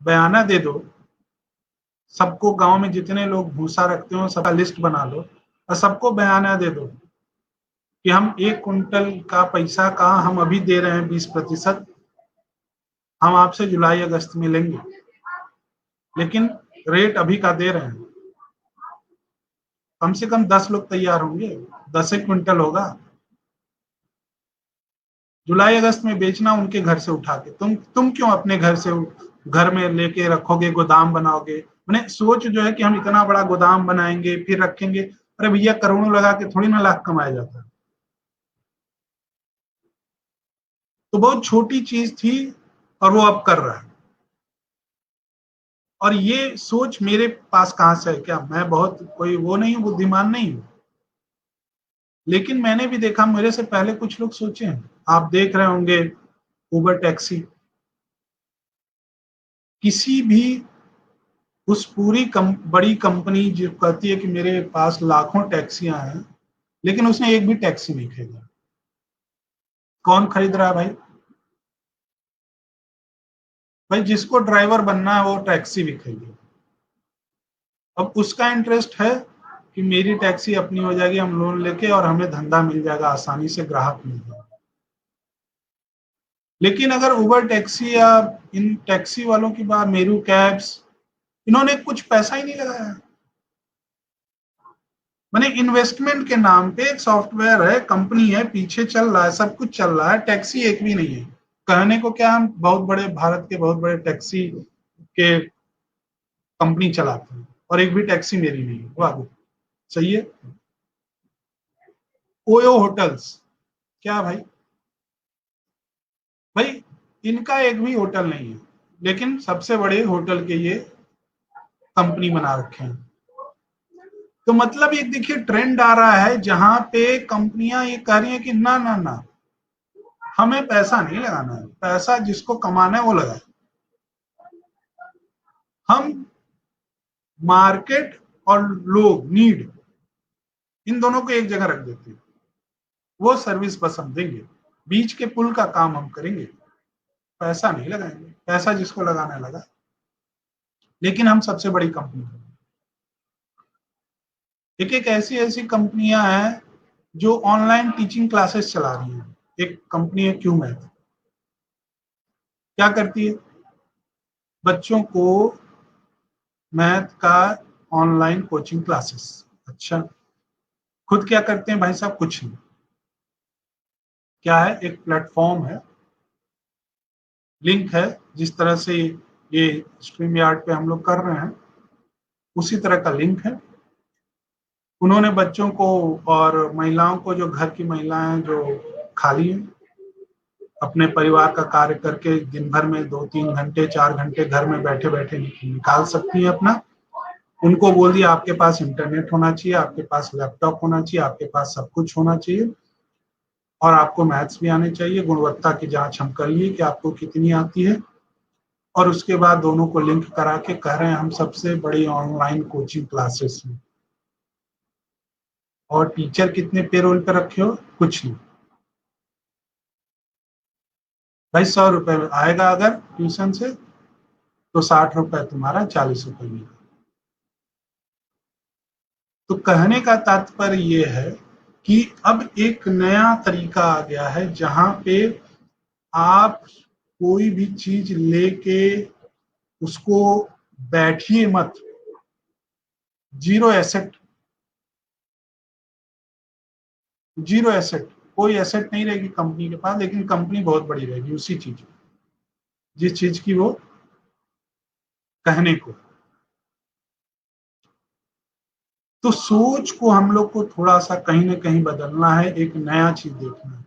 बयाना दे दो, सबको गांव में जितने लोग भूसा रखते हो सबका लिस्ट बना लो और सबको बयाना दे दो, कि हम 1 कुंटल का पैसा का हम अभी दे रहे हैं 20%, हम आपसे जुलाई अगस्त में लेंगे, लेकिन रेट अभी का दे रहे हैं। कम से कम 10 लोग तैयार होंगे, 10 क्विंटल होगा। जुलाई अगस्त में बेचना उनके घर से उठा के, तुम क्यों अपने घर में लेके रखोगे, गोदाम बनाओगे। मैंने सोच जो है कि हम इतना बड़ा गोदाम बनाएंगे फिर रखेंगे, अरे भैया करोड़ों लगा के थोड़ी ना लाख कमाया जाता है। तो बहुत छोटी चीज थी और वो अब कर रहा है। और ये सोच मेरे पास कहां से है, क्या मैं बहुत कोई वो नहीं हूं, बुद्धिमान नहीं हूं, लेकिन मैंने भी देखा, मेरे से पहले कुछ लोग सोचे हैं। आप देख रहे होंगे उबर टैक्सी, किसी भी उस पूरी बड़ी कंपनी जो कहती है कि मेरे पास लाखों टैक्सियां हैं, लेकिन उसने एक भी टैक्सी नहीं खरीदा। कौन खरीद रहा है भाई? भाई जिसको ड्राइवर बनना है वो टैक्सी भी खरीदे। अब उसका इंटरेस्ट है कि मेरी टैक्सी अपनी हो जाएगी, हम लोन लेके, और हमें धंधा मिल जाएगा, आसानी से ग्राहक मिल जाएगा। लेकिन अगर उबर टैक्सी या इन टैक्सी वालों की बात, मेरू कैब्स, इन्होंने कुछ पैसा ही नहीं लगाया। मैंने इन्वेस्टमेंट के नाम पे एक सॉफ्टवेयर है, कंपनी है, पीछे चल रहा है, सब कुछ चल रहा है, टैक्सी एक भी नहीं है। कहने को क्या, हम बहुत बड़े, भारत के बहुत बड़े टैक्सी के कंपनी चलाते हैं और एक भी टैक्सी मेरी नहीं है। वाह, सही है। ओयो होटल्स, क्या भाई? भाई इनका एक भी होटल नहीं है, लेकिन सबसे बड़े होटल के ये कंपनी बना रखे हैं। तो मतलब एक देखिए ट्रेंड आ रहा है जहां पे कंपनियां ये कह रही हैं कि ना ना ना, हमें पैसा नहीं लगाना है, पैसा जिसको कमाना है वो लगाए। हम मार्केट और लोग, नीड, इन दोनों को एक जगह रख देते हैं। वो सर्विस बस हम देंगे, बीच के पुल का काम हम करेंगे, पैसा नहीं लगाएंगे। पैसा जिसको लगाना है लगा। लेकिन हम सबसे बड़ी कंपनी, एक एक ऐसी ऐसी कंपनियां हैं जो ऑनलाइन टीचिंग क्लासेस चला रही हैं। एक कंपनी है क्यू मैथ, क्या करती है? बच्चों को मैथ का ऑनलाइन कोचिंग क्लासेस। अच्छा, खुद क्या करते हैं भाई साहब? कुछ नहीं। क्या है? एक प्लेटफॉर्म है, लिंक है, जिस तरह से ये स्ट्रीम यार्ड पे हम लोग कर रहे हैं, उसी तरह का लिंक है। उन्होंने बच्चों को और महिलाओं को, जो घर की महिलाएं जो खाली हैं, अपने परिवार का कार्य करके दिन भर में 2-3 घंटे 4 घंटे घर में बैठे बैठे निकाल सकती हैं अपना, उनको बोल दिया आपके पास इंटरनेट होना चाहिए, आपके पास लैपटॉप होना चाहिए, आपके पास सब कुछ होना चाहिए, और आपको मैथ्स भी आने चाहिए। गुणवत्ता की जांच हम कर लिए कि आपको कितनी आती है, और उसके बाद दोनों को लिंक करा के कह रहे हैं हम सबसे बड़ी ऑनलाइन कोचिंग क्लासेस में। और टीचर कितने पेरोल पे रखे हो? कुछ नहीं भाई। 100 रुपए आएगा अगर ट्यूशन से, तो 60 रुपए तुम्हारा, 40 रुपए मेरा। तो कहने का तात्पर्य ये है कि अब एक नया तरीका आ गया है जहां पे आप कोई भी चीज लेके उसको बैठिए मत, जीरो एसेट, जीरो एसेट, कोई एसेट नहीं रहेगी कंपनी के पास, लेकिन कंपनी बहुत बड़ी रहेगी उसी चीज, जिस चीज की वो कहने को। तो सोच को हम लोग को थोड़ा सा कहीं ना कहीं बदलना है, एक नया चीज देखना है,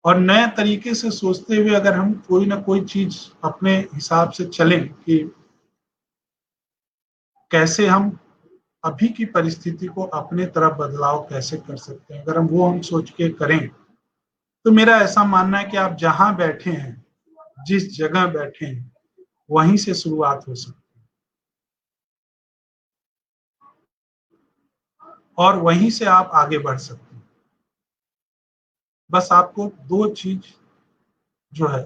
और नए तरीके से सोचते हुए अगर हम कोई ना कोई चीज अपने हिसाब से चलें कि कैसे हम अभी की परिस्थिति को अपने तरफ बदलाव कैसे कर सकते हैं, अगर हम सोच के करें, तो मेरा ऐसा मानना है कि आप जहां बैठे हैं, जिस जगह बैठे हैं, वहीं से शुरुआत हो सकती है, और वहीं से आप आगे बढ़ सकते हैं। बस आपको 2 चीज जो है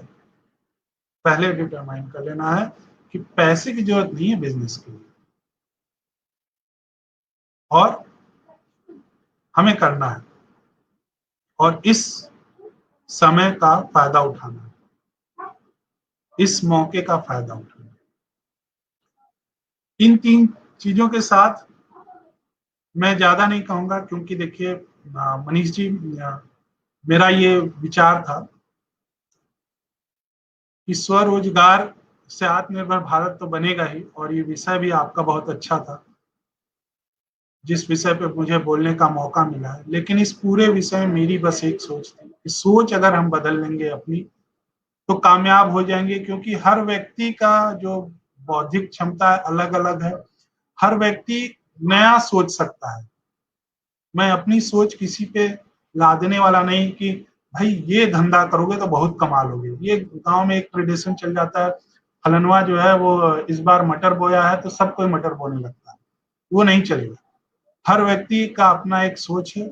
पहले डिटरमाइन कर लेना है कि पैसे की जरूरत नहीं है बिजनेस के लिए, और हमें करना है। और इस समय का फायदा उठाना, इस मौके का फायदा उठाना। इन 3 चीजों के साथ मैं ज्यादा नहीं कहूंगा, क्योंकि देखिए मनीष जी, मेरा ये विचार था कि स्वरोजगार से आत्मनिर्भर भारत तो बनेगा ही, और ये विषय भी आपका बहुत अच्छा था जिस विषय पे मुझे बोलने का मौका मिला है। लेकिन इस पूरे विषय में मेरी बस एक सोच थी कि सोच अगर हम बदल लेंगे अपनी तो कामयाब हो जाएंगे, क्योंकि हर व्यक्ति का जो बौद्धिक क्षमता अलग अलग है, हर व्यक्ति नया सोच सकता है। मैं अपनी सोच किसी पे लादने वाला नहीं कि भाई ये धंधा करोगे तो बहुत कमा लोगे। ये गांव में एक ट्रेडिशन चल जाता है, फलनवा जो है वो इस बार मटर बोया है तो सब कोई मटर बोने लगता है, वो नहीं चलेगा। हर व्यक्ति का अपना एक सोच है,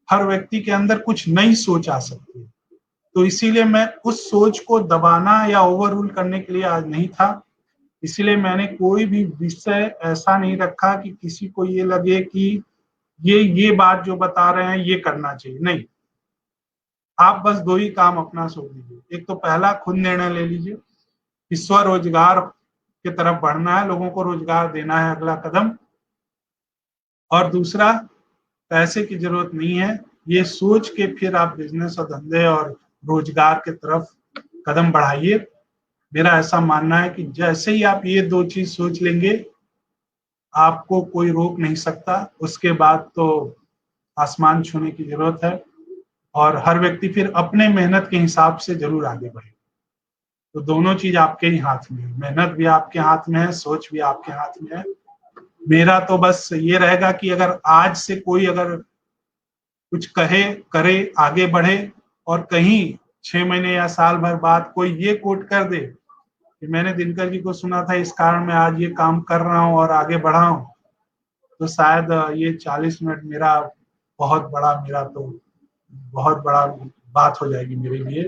हर व्यक्ति के अंदर कुछ नई सोच आ सकती है। तो इसीलिए मैं उस सोच को दबाना या ओवररूल करने के लिए आज नहीं था। इसीलिए मैंने कोई भी विषय ऐसा नहीं रखा कि किसी को ये लगे कि ये बात जो बता रहे हैं ये करना चाहिए। नहीं, आप बस 2 ही काम अपना सोच लीजिए। एक तो पहला, खुद निर्णय ले लीजिए कि स्वरोजगार की तरफ बढ़ना है, लोगों को रोजगार देना है, अगला कदम। और दूसरा, पैसे की जरूरत नहीं है, ये सोच के फिर आप बिजनेस और धंधे और रोजगार के तरफ कदम बढ़ाइए। मेरा ऐसा मानना है कि जैसे ही आप ये 2 चीज सोच लेंगे, आपको कोई रोक नहीं सकता। उसके बाद तो आसमान छूने की जरूरत है, और हर व्यक्ति फिर अपने मेहनत के हिसाब से जरूर आगे बढ़े। तो दोनों चीज आपके ही हाथ में है, मेहनत भी आपके हाथ में है, सोच भी आपके हाथ में है। मेरा तो बस ये रहेगा कि अगर आज से कोई अगर कुछ कहे, करे, आगे बढ़े, और कहीं 6 महीने या साल भर बाद कोई ये कोट कर दे कि मैंने दिनकर जी को सुना था, इस कारण मैं आज ये काम कर रहा हूँ और आगे बढ़ा हूँ, तो शायद ये 40 मिनट मेरा बहुत बड़ा बात हो जाएगी मेरे लिए।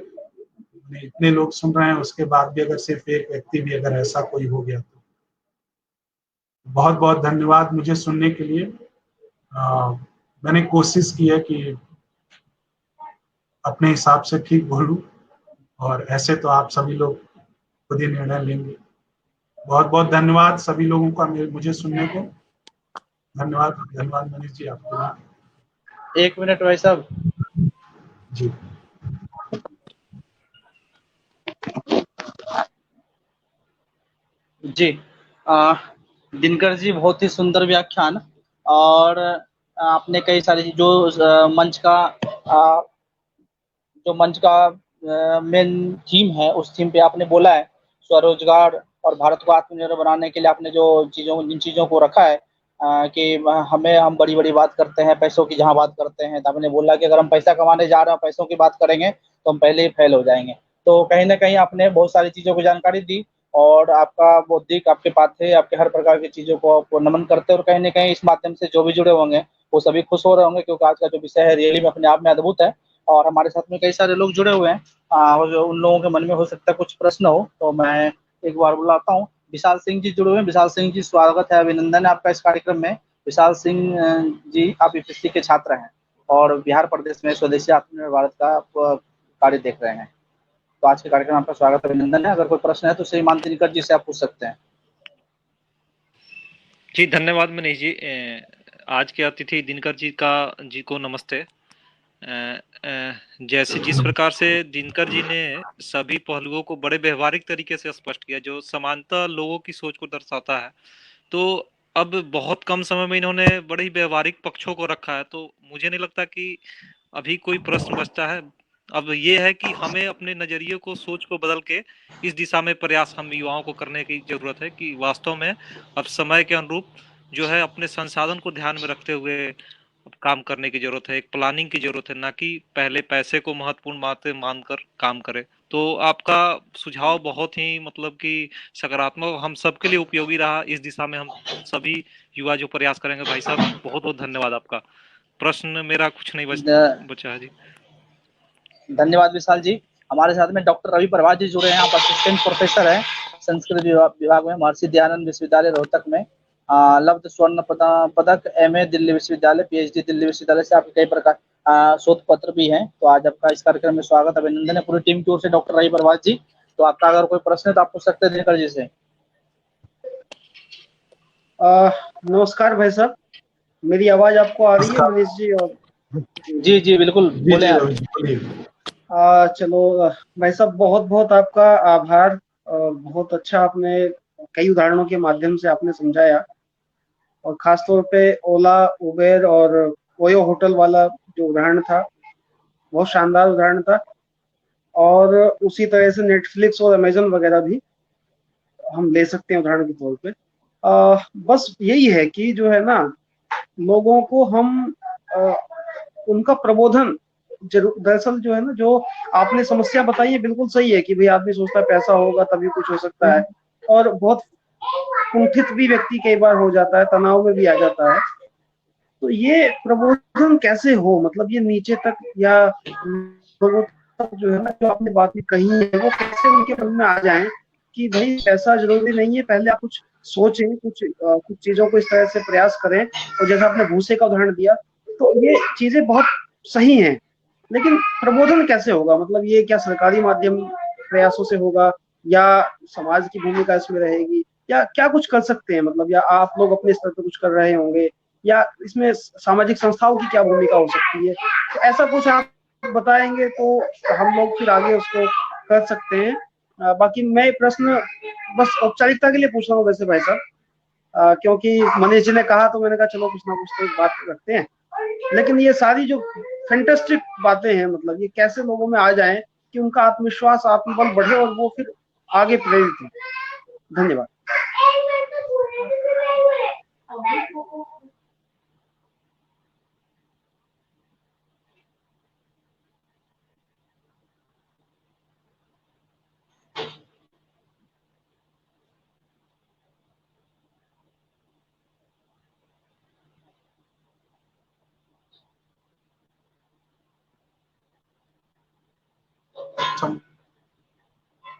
इतने लोग सुन रहे हैं, उसके बाद भी अगर सिर्फ एक व्यक्ति भी अगर ऐसा कोई हो गया तो बहुत बहुत धन्यवाद मुझे सुनने के लिए। मैंने कोशिश की है कि अपने हिसाब से ठीक बोलूं, और ऐसे तो आप सभी लोग खुद ही निर्णय लेंगे। बहुत बहुत धन्यवाद सभी लोगों का मुझे सुनने को। धन्यवाद मनीष जी, आपको। 1 मिनट भाई साहब। जी जी, दिनकर जी, बहुत ही सुंदर व्याख्यान। और आपने कई सारी जो मंच का मेन थीम है, उस थीम पे आपने बोला है स्वरोजगार और भारत को आत्मनिर्भर बनाने के लिए आपने जिन चीज़ों को रखा है, कि हम बड़ी बड़ी बात करते हैं, पैसों की जहाँ बात करते हैं, तो आपने बोला कि अगर हम पैसा कमाने जा रहे हैं, पैसों की बात करेंगे तो हम पहले ही फेल हो जाएंगे। तो कहीं ना कहीं आपने बहुत सारी चीज़ों की जानकारी दी, और आपका बौद्धिक, आपके पाथे, आपके हर प्रकार की चीज़ों को आपको नमन करते हैं। और कहीं ना कहीं इस माध्यम से जो भी जुड़े होंगे वो सभी खुश हो रहे होंगे, क्योंकि आज का जो विषय है रियली में अपने आप में अद्भुत है। और हमारे साथ में कई सारे लोग जुड़े हुए हैं, और उन लोगों के मन में हो सकता है कुछ प्रश्न हो, तो मैं एक बार बुलाता हूँ। विशाल सिंह जी जुड़े हुए हैं। विशाल सिंह जी, स्वागत है, अभिनंदन है आपका इस कार्यक्रम में। विशाल सिंह जी, आप यूपीएससी के छात्र हैं और बिहार प्रदेश में स्वदेशी आत्मनिर्भर भारत का आप कार्य देख रहे हैं। तो आज के कार्यक्रम में आपका स्वागत, अभिनंदन है। अगर कोई प्रश्न है तो श्रीमान दिनकर जी से आप पूछ सकते हैं। जी धन्यवाद मनीष जी। आज के अतिथि दिनकर जी को नमस्ते। जैसे जिस प्रकार से दिनकर जी ने सभी पहलुओं को बड़े व्यवहारिक तरीके से स्पष्ट किया, जो समानता लोगों की सोच को दर्शाता है, तो अब बहुत कम समय में इन्होंने बड़े ही व्यवहारिक पक्षों को रखा है। तो मुझे नहीं लगता कि अभी कोई प्रश्न बचता है। अब ये है कि हमें अपने नजरिए को, सोच को बदल के इस दिशा में प्रयास हम युवाओं को करने की जरूरत है कि वास्तव में अब समय के अनुरूप जो है अपने संसाधन को ध्यान में रखते हुए काम करने की जरूरत है। एक प्लानिंग की जरूरत है, ना कि पहले पैसे को महत्वपूर्ण बातें मानकर काम करे। तो आपका सुझाव बहुत ही मतलब कि सकारात्मक, हम सबके लिए उपयोगी रहा। इस दिशा में हम सभी युवा जो प्रयास करेंगे। भाई साहब बहुत बहुत धन्यवाद आपका। प्रश्न मेरा कुछ नहीं बचा है जी। धन्यवाद विशाल जी। हमारे साथ में डॉक्टर रवि प्रभात जी जुड़े हैं। आप असिस्टेंट प्रोफेसर हैं संस्कृत विभाग में, महर्षि दयानंद विश्वविद्यालय रोहतक में। लब्ध स्वर्ण पदक, एमए दिल्ली विश्वविद्यालय, पीएचडी दिल्ली विश्वविद्यालय से। आपके कई प्रकार शोध पत्र भी हैं। तो आज आपका इस कार्यक्रम में स्वागत, अभिनंदन है पूरी टीम की ओर से डॉक्टर रवि बरवास जी। तो आपका अगर कोई प्रश्न है तो आप पूछ सकते हैं दिनकर जी से। नमस्कार भाई साहब, मेरी आवाज आपको आ रही है मनीष जी? और जी जी बिल्कुल, बोले आप। चलो भाई साहब, बहुत बहुत आपका आभार। बहुत अच्छा आपने कई उदाहरणों के माध्यम से आपने समझाया, और खास तौर पे ओला, उबेर और ओयो होटल वाला जो उदाहरण था, बहुत शानदार उदाहरण था। और उसी तरह से नेटफ्लिक्स और अमेजन वगैरह भी हम ले सकते हैं उदाहरण के तौर पे। बस यही है कि जो है ना, लोगों को हम उनका प्रबोधन दरअसल जो है ना, जो आपने समस्या बताई है बिल्कुल सही है कि भाई आदमी सोचता है पैसा होगा तभी कुछ हो सकता है, और बहुत कुंठित भी व्यक्ति कई बार हो जाता है, तनाव में भी आ जाता है। तो ये प्रबोधन कैसे हो, मतलब ये नीचे तक या लोगों तक जो है ना, जो आपने बातें कही है वो कैसे उनके मन में आ जाए कि भाई पैसा जरूरी नहीं है, पहले आप कुछ सोचें, कुछ चीजों को इस तरह से प्रयास करें। और जैसा आपने भूसे का उदाहरण दिया, तो ये चीजें बहुत सही हैं, लेकिन प्रबोधन कैसे होगा? मतलब ये क्या सरकारी माध्यम प्रयासों से होगा, या समाज की भूमिका इसमें रहेगी, या क्या कुछ कर सकते हैं? मतलब या आप लोग अपने स्तर पर कुछ कर रहे होंगे, या इसमें सामाजिक संस्थाओं की क्या भूमिका हो सकती है? तो ऐसा कुछ आप बताएंगे तो हम लोग फिर आगे उसको कर सकते हैं। बाकी मैं प्रश्न बस औपचारिकता के लिए पूछ रहा हूँ वैसे भाई साहब, क्योंकि मनीष जी ने कहा तो मैंने कहा चलो कुछ ना कुछ तो बात रखते हैं। लेकिन ये सारी जो फैंटास्टिक बातें हैं, मतलब ये कैसे लोगों में आ जाएं कि उनका आत्मविश्वास, आत्मबल बढ़े और वो फिर आगे प्रेरित हो। धन्यवाद।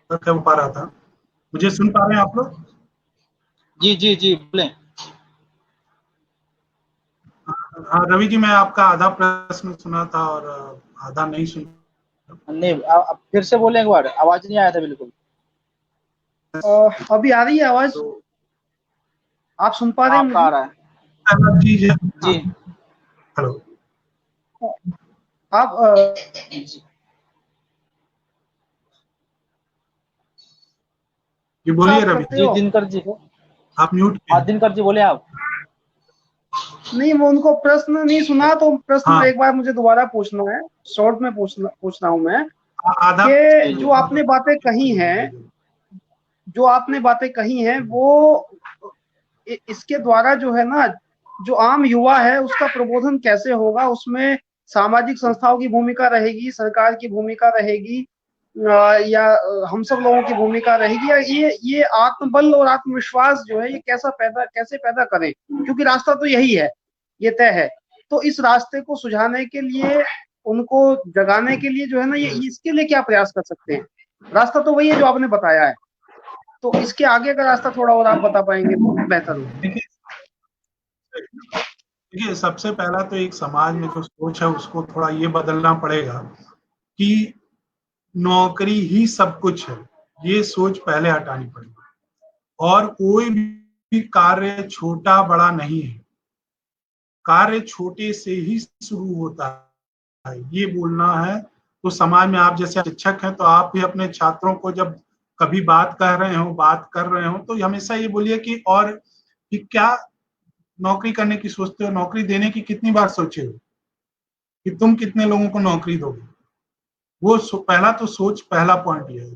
कर पा रहा था, मुझे सुन पा रहे हैं आप लोग? जी जी जी बोले। हाँ रवि जी, मैं आपका आधा प्रश्न सुना था और आधा नहीं सुना। नहीं, आप फिर से बोले एक बार, आवाज नहीं आया था बिल्कुल। अभी आ रही है आवाज? तो आप सुन पा रहे हैं आपका आ मुझे? रहा है पहला चीज है, जी। हेलो, आप जी ये बोलिए रवि करते जी, जी हो? दिनकर जी, आप म्यूट हाँ हैं। दिनकर जी बोले आप। नहीं, वो उनको प्रश्न नहीं सुना, तो प्रश्न हाँ, एक बार मुझे दोबारा पूछना है, शॉर्ट में पूछना हूं मैं आधा कि जो आपने बातें कही हैं, वो इसके द्वारा जो है ना, जो आम युवा है उसका प्रबोधन कैसे होगा? उसमें सामाजिक संस्थाओं की भूमिका रहेगी, सरकार की भूमिका रहेगी, या हम सब लोगों की भूमिका रहेगी, या ये आत्मबल और आत्मविश्वास जो है ये कैसे पैदा करें? क्योंकि रास्ता तो यही है, ये तय है। तो इस रास्ते को सुझाने के लिए, उनको जगाने के लिए जो है ना, ये इसके लिए क्या प्रयास कर सकते हैं? रास्ता तो वही है जो आपने बताया है, तो इसके आगे का रास्ता थोड़ा और आप बता पाएंगे तो बेहतर होगा। देखिए, सबसे पहला तो एक समाज में जो सोच है उसको थोड़ा ये बदलना पड़ेगा कि नौकरी ही सब कुछ है, ये सोच पहले हटानी पड़ेगी। और कोई भी कार्य छोटा बड़ा नहीं है, कार्य छोटे से ही शुरू होता है, ये बोलना है। तो समाज में आप जैसे शिक्षक हैं, तो आप भी अपने छात्रों को जब कभी बात कर रहे हो तो हमेशा ये बोलिए कि और कि क्या नौकरी करने की सोचते हो, नौकरी देने की कितनी बार सोचे हो, कि तुम कितने लोगों को नौकरी दोगे। वो पहला तो सोच, पहला पॉइंट ये है।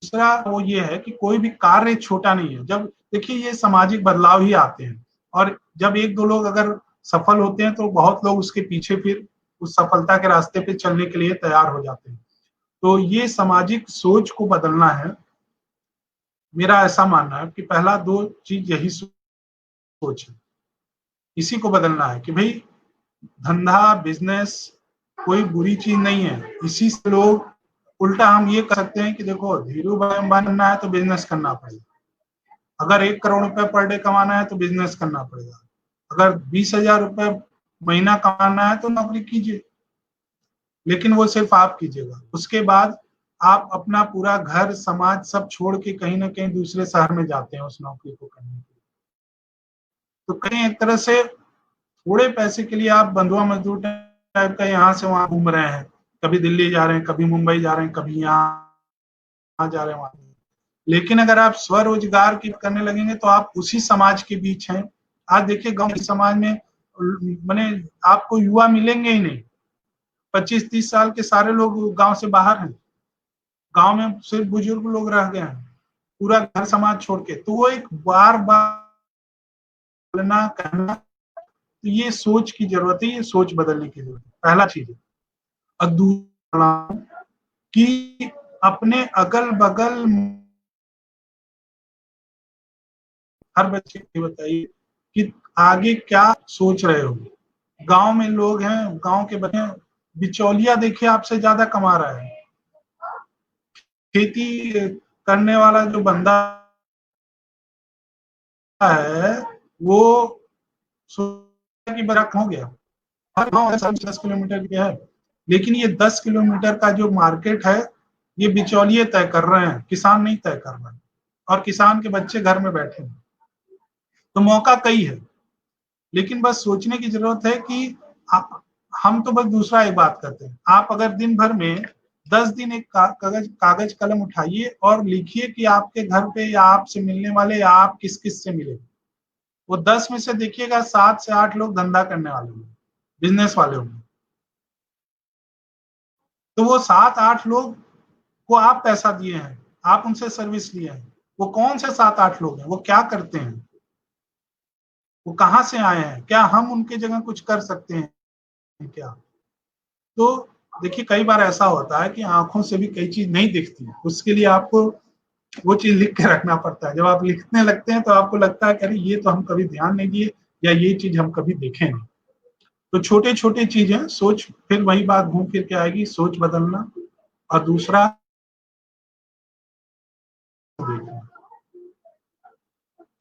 दूसरा वो ये है कि कोई भी कार्य छोटा नहीं है। जब देखिए, ये सामाजिक बदलाव ही आते हैं, और जब एक दो लोग अगर सफल होते हैं तो बहुत लोग उसके पीछे फिर उस सफलता के रास्ते पे चलने के लिए तैयार हो जाते हैं। तो ये सामाजिक सोच को बदलना है, मेरा ऐसा मानना है कि पहला दो चीज यही सोच है, इसी को बदलना है कि भाई धंधा, बिजनेस कोई बुरी चीज नहीं है। इसी से लोग उल्टा हम ये कर सकते हैं कि देखो, धीरू भाई अंबानी बनना है तो बिजनेस करना पड़ेगा, अगर 1 करोड़ रुपए पर डे कमाना है तो बिजनेस करना पड़ेगा, अगर 20,000 रुपए महीना कमाना है तो नौकरी कीजिए, लेकिन वो सिर्फ आप कीजिएगा। उसके बाद आप अपना पूरा घर समाज सब छोड़ के कहीं ना कहीं दूसरे शहर में जाते हैं उस नौकरी को करने के लिए। तो कहीं एक तरह से थोड़े पैसे के लिए आप बंधुआ मजदूर टाइप का यहाँ से वहां घूम रहे हैं, कभी दिल्ली जा रहे हैं, कभी मुंबई जा रहे हैं, कभी यहाँ जा रहे हैं वहां। लेकिन अगर आप स्वरोजगार की करने लगेंगे तो आप उसी समाज के बीच हैं। आज देखिए गांव के समाज में माने आपको युवा मिलेंगे ही नहीं, 25-30 साल के सारे लोग गांव से बाहर हैं, गांव में सिर्फ बुजुर्ग लोग रह गए हैं, पूरा घर समाज छोड़ के। तो वो एक बार बार बोलना कहना, तो ये सोच की जरूरत है, ये सोच बदलने की जरूरत है, पहला चीज है। और दूसरा कि अपने अगल बगल हर बच्चे को बताइए कि आगे क्या सोच रहे हो। गांव में लोग हैं, गांव के बच्चे, बिचौलिया देखिए आपसे ज्यादा कमा रहा है। खेती करने वाला जो बंदा है वो कि बड़ा हो गया, हर गांव 10 किलोमीटर के है, लेकिन ये 10 किलोमीटर का जो मार्केट है ये बिचौलिए तय कर रहे हैं, किसान नहीं तय कर रहे हैं, और किसान के बच्चे घर में बैठे हैं। तो मौका कई है, लेकिन बस सोचने की जरूरत है कि हम तो बस दूसरा एक बात करते हैं। आप अगर दिन भर में 10 दिन एक कागज कलम उठाइए और लिखिए कि आपके घर पे या आपसे मिलने वाले या आप किस किस से मिले, वो 10 में से देखिएगा 7 से 8 लोग धंधा करने वाले होंगे, बिजनेस वाले होंगे। तो वो 7-8 लोग को आप पैसा दिए हैं, आप उनसे सर्विस लिए हैं, वो कौन से 7-8 लोग हैं, वो क्या करते हैं, वो कहाँ से आए हैं, क्या हम उनके जगह कुछ कर सकते हैं क्या। तो देखिए कई बार ऐसा होता है कि आंखों से भी कई चीज नहीं दिखती, उसके लिए आपको वो चीज लिख के रखना पड़ता है। जब आप लिखने लगते हैं तो आपको लगता है कि अरे ये तो हम कभी ध्यान नहीं दिए, या ये चीज हम कभी देखे नहीं। तो छोटे छोटे चीजें, सोच, फिर वही बात घूम फिर के आएगी, सोच बदलना। और दूसरा देखना,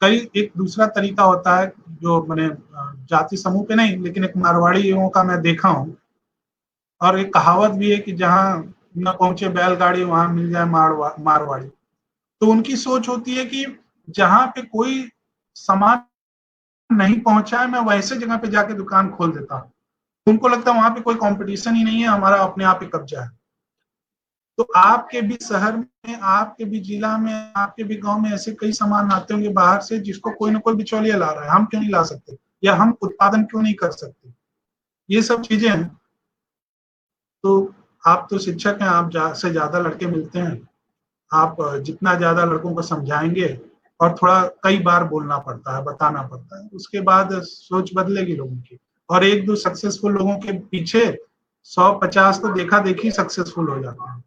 कई एक दूसरा तरीका होता है जो मैंने जाति समूह पे नहीं, लेकिन एक मारवाड़ियों का मैं देखा हूँ, और एक कहावत भी है कि जहाँ न पहुंचे बैलगाड़ी वहां मिल जाए मारवाड़ी। तो उनकी सोच होती है कि जहां पे कोई सामान नहीं पहुंचा है, मैं वैसे जगह पे जाके दुकान खोल देता हूँ। उनको लगता है वहां पे कोई कंपटीशन ही नहीं है, हमारा अपने आप ही कब्जा है। तो आपके भी शहर में, आपके भी जिला में, आपके भी गांव में ऐसे कई सामान आते होंगे बाहर से, जिसको कोई ना कोई बिचौलिया ला रहा है, हम क्यों नहीं ला सकते, या हम उत्पादन क्यों नहीं कर सकते। ये सब चीजें हैं। तो आप तो शिक्षक हैं, आप से ज्यादा लड़के मिलते हैं, आप जितना ज्यादा लड़कों को समझाएंगे, और थोड़ा कई बार बोलना पड़ता है, बताना पड़ता है, उसके बाद सोच बदलेगी लोगों की। और एक दो सक्सेसफुल लोगों के पीछे 100-50 तो देखा देखी सक्सेसफुल हो जाते हैं।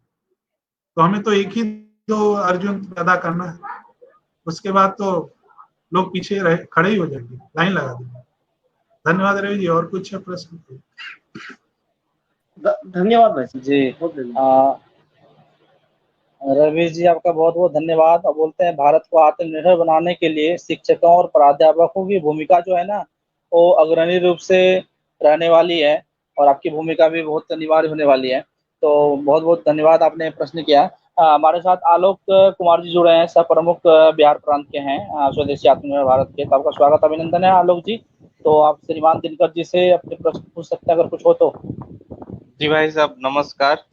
तो हमें तो एक ही दो अर्जुन पैदा करना है, उसके बाद तो लोग पीछे रहे खड़े ही हो जाएंगे, लाइन लगा देंगे। धन्यवाद रवि जी, और कुछ प्रश्न? धन्यवाद भाई साहब, जी बहुत धन्यवाद। रवि जी आपका बहुत बहुत धन्यवाद। और बोलते हैं भारत को आत्मनिर्भर बनाने के लिए शिक्षकों और प्राध्यापकों की भूमिका जो है ना, वो अग्रणी रूप से रहने वाली है, और आपकी भूमिका भी बहुत अनिवार्य होने वाली है। तो बहुत बहुत धन्यवाद, आपने प्रश्न किया। हमारे साथ आलोक कुमार जी जुड़े हैं, सह प्रमुख बिहार प्रांत के हैं, स्वदेशी आत्मनिर्भर भारत के। तो आपका स्वागत अभिनंदन है आलोक जी। तो आप श्रीमान दिनकर जी से अपने प्रश्न पूछ सकते हैं अगर कुछ हो तो। जी भाई साहब नमस्कार।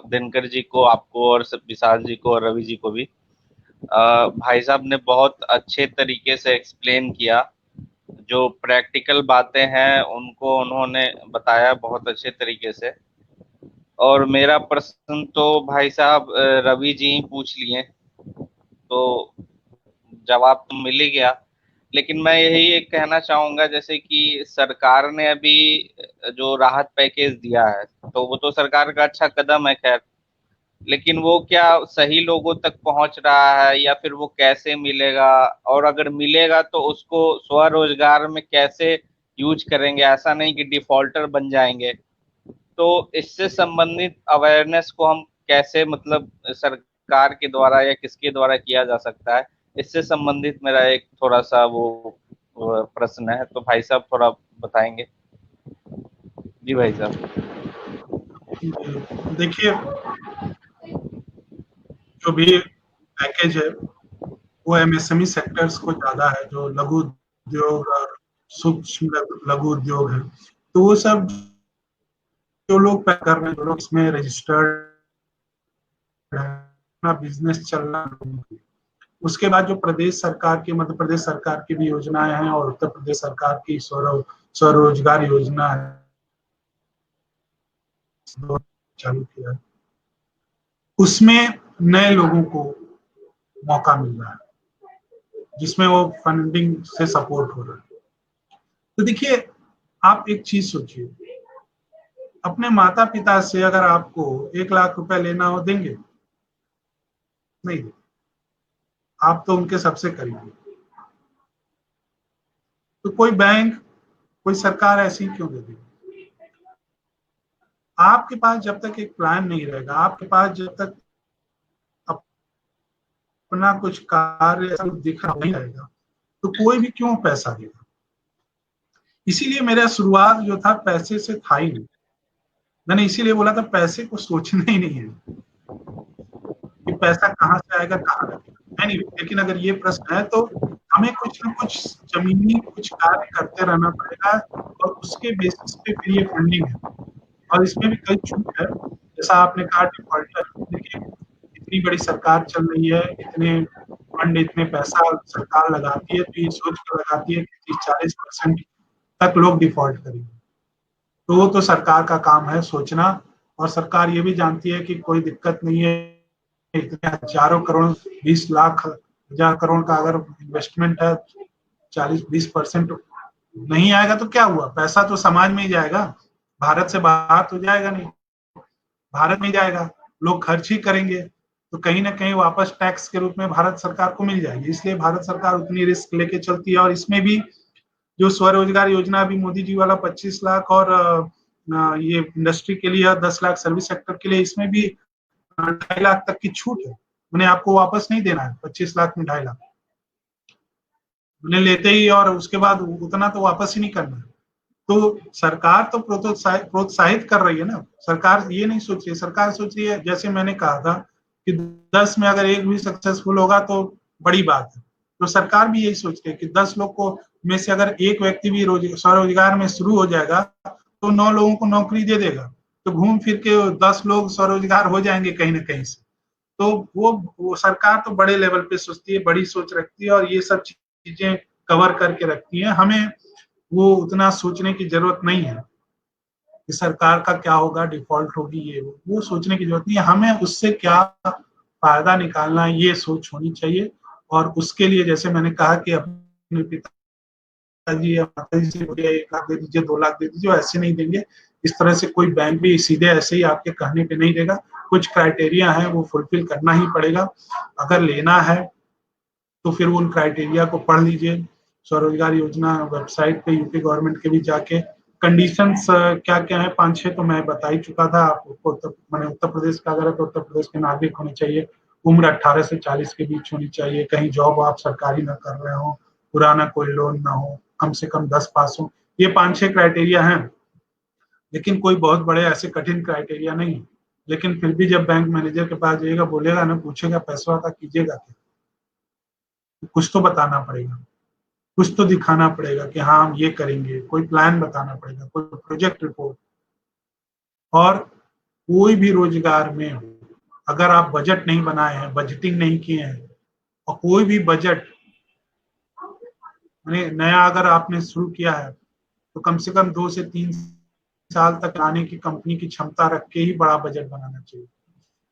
दिनकर जी को, आपको, और विशाल जी को और रवि जी को भी। भाई साहब ने बहुत अच्छे तरीके से एक्सप्लेन किया, जो प्रैक्टिकल बातें हैं उनको उन्होंने बताया बहुत अच्छे तरीके से। और मेरा प्रश्न तो भाई साहब रवि जी ही पूछ लिए, तो जवाब तो मिल ही गया। लेकिन मैं यही एक कहना चाहूंगा, जैसे कि सरकार ने अभी जो राहत पैकेज दिया है, तो वो तो सरकार का अच्छा कदम है खैर, लेकिन वो क्या सही लोगों तक पहुंच रहा है, या फिर वो कैसे मिलेगा, और अगर मिलेगा तो उसको स्वरोजगार में कैसे यूज करेंगे, ऐसा नहीं कि डिफॉल्टर बन जाएंगे। तो इससे संबंधित अवेयरनेस को हम कैसे, मतलब सरकार के द्वारा या किसके द्वारा किया जा सकता है, इससे संबंधित मेरा एक थोड़ा सा वो प्रश्न है, तो भाई साहब थोड़ा बताएंगे। जी भाई साहब। देखिए, जो भी पैकेज है वो एमएसएमई सेक्टर्स को ज्यादा है, जो लघु उद्योग और सूक्ष्म लघु उद्योग है, तो वो सब जो लोग पैक कर रहे हैं, जो लोग इसमें रजिस्टर्ड है, अपना बिजनेस चल रहा है। उसके बाद जो प्रदेश सरकार की, मध्य प्रदेश सरकार की भी योजनाएं हैं और उत्तर प्रदेश सरकार की स्वरोजगार योजना है, चालू किया है, उसमें नए लोगों को मौका मिल रहा है, जिसमें वो फंडिंग से सपोर्ट हो रहा है। तो देखिए, आप एक चीज सोचिए, अपने माता पिता से अगर आपको 1 लाख रुपए लेना हो, देंगे? नहीं देंगे। आप तो उनके सबसे करीब हो। तो कोई बैंक, कोई सरकार ऐसी क्यों दे देगी? आपके पास जब तक एक प्लान नहीं रहेगा, आपके पास जब तक अपना कुछ कार्य ऐसा दिख रहा नहीं रहेगा, तो कोई भी क्यों पैसा देगा? इसीलिए मेरा शुरुआत जो था पैसे से था ही नहीं। मैंने इसीलिए बोला था पैसे को सोचना ही नहीं है कि पैसा कहाँ से आएगा, कहाँ लगेगा। नहीं, लेकिन अगर ये प्रश्न है तो हमें कुछ न कुछ जमीनी कुछ कार्य करते रहना पड़ेगा और उसके बेसिस पे फिर ये फंडिंग है। और इसमें भी कई छूट है, जैसा आपने कहा डिफॉल्टर। देखिए, इतनी बड़ी सरकार चल रही है, इतने फंड, इतने पैसा सरकार लगाती है, तो ये सोच कर लगाती है कि 30-40% तक लोग डिफॉल्ट करेंगे। तो वो तो सरकार का काम है सोचना, और सरकार ये भी जानती है कि कोई दिक्कत नहीं है, इतने हजारों करोड़, 20 लाख, 1000 करोड़ का अगर इन्वेस्टमेंट है, 40-20% नहीं आएगा तो क्या हुआ? पैसा तो समाज में ही जाएगा, भारत से बाहर तो जाएगा नहीं, भारत में ही जाएगा, लोग खर्च ही करेंगे, तो कहीं ना कहीं वापस टैक्स के रूप में भारत सरकार को मिल जाएगी। इसलिए भारत सरकार उतनी रिस्क लेके चलती है। और इसमें भी जो स्वरोजगार योजना अभी मोदी जी वाला 25 लाख और ये इंडस्ट्री के लिए 10 लाख सर्विस सेक्टर के लिए, इसमें भी 2.5 लाख तक की छूट है। उन्हें आपको वापस नहीं देना है 25 लाख में 2.5 लाख, उन्हें लेते ही और उसके बाद उतना तो वापस ही नहीं करना है। तो सरकार तो प्रोत्साहित कर रही है ना, सरकार ये नहीं सोच रही है। सरकार सोच रही है, जैसे मैंने कहा था कि 10 में अगर एक भी सक्सेसफुल होगा तो बड़ी बात है। तो सरकार भी यही सोच रही है कि 10 लोग को में से अगर एक व्यक्ति भी स्वरोजगार में शुरू हो जाएगा तो 9 लोगों को नौकरी दे देगा, तो घूम फिर के 10 लोग स्वरोजगार हो जाएंगे कहीं ना कहीं से। तो वो सरकार तो बड़े लेवल पे सोचती है, बड़ी सोच रखती है और ये सब चीजें कवर करके रखती है। हमें वो उतना सोचने की जरूरत नहीं है कि सरकार का क्या होगा, डिफॉल्ट होगी, ये वो सोचने की जरूरत नहीं है। हमें उससे क्या फायदा निकालना है, ये सोच होनी चाहिए। और उसके लिए जैसे मैंने कहा कि अपने पिताजी या माताजी से 1 लाख दे दीजिए, 2 लाख दे दीजिए, ऐसे नहीं देंगे। इस तरह से कोई बैंक भी सीधे ऐसे ही आपके कहने पे नहीं देगा। कुछ क्राइटेरिया है, वो फुलफिल करना ही पड़ेगा। अगर लेना है तो फिर उन क्राइटेरिया को पढ़ लीजिए। स्वरोजगार योजना वेबसाइट पे यूपी गवर्नमेंट के भी जाके कंडीशंस क्या क्या है, 5-6 तो मैं बता ही चुका था आपको। मैंने उत्तर प्रदेश का अगर है तो उत्तर प्रदेश के नागरिक होने चाहिए, उम्र 18 से 40 के बीच होनी चाहिए, कहीं जॉब आप सरकारी ना कर रहे हो, पुराना कोई लोन ना हो, कम से कम 10 पास हो। ये 5-6 क्राइटेरिया हैं, लेकिन कोई बहुत बड़े ऐसे कठिन क्राइटेरिया नहीं है। लेकिन फिर भी जब बैंक मैनेजर के पास जाइएगा, बोलेगा ना, पूछेगा पैसा का कीजिएगा क्या, कुछ तो बताना पड़ेगा, कुछ तो दिखाना पड़ेगा कि हाँ हम ये करेंगे, कोई प्लान बताना पड़ेगा, कोई प्रोजेक्ट रिपोर्ट। और कोई भी रोजगार में अगर आप बजट नहीं बनाए हैं, बजटिंग नहीं किए हैं, और कोई भी बजट नया अगर आपने शुरू किया है तो कम से कम 2 से 3 साल तक आने की कंपनी की क्षमता रख के ही बड़ा बजट बनाना चाहिए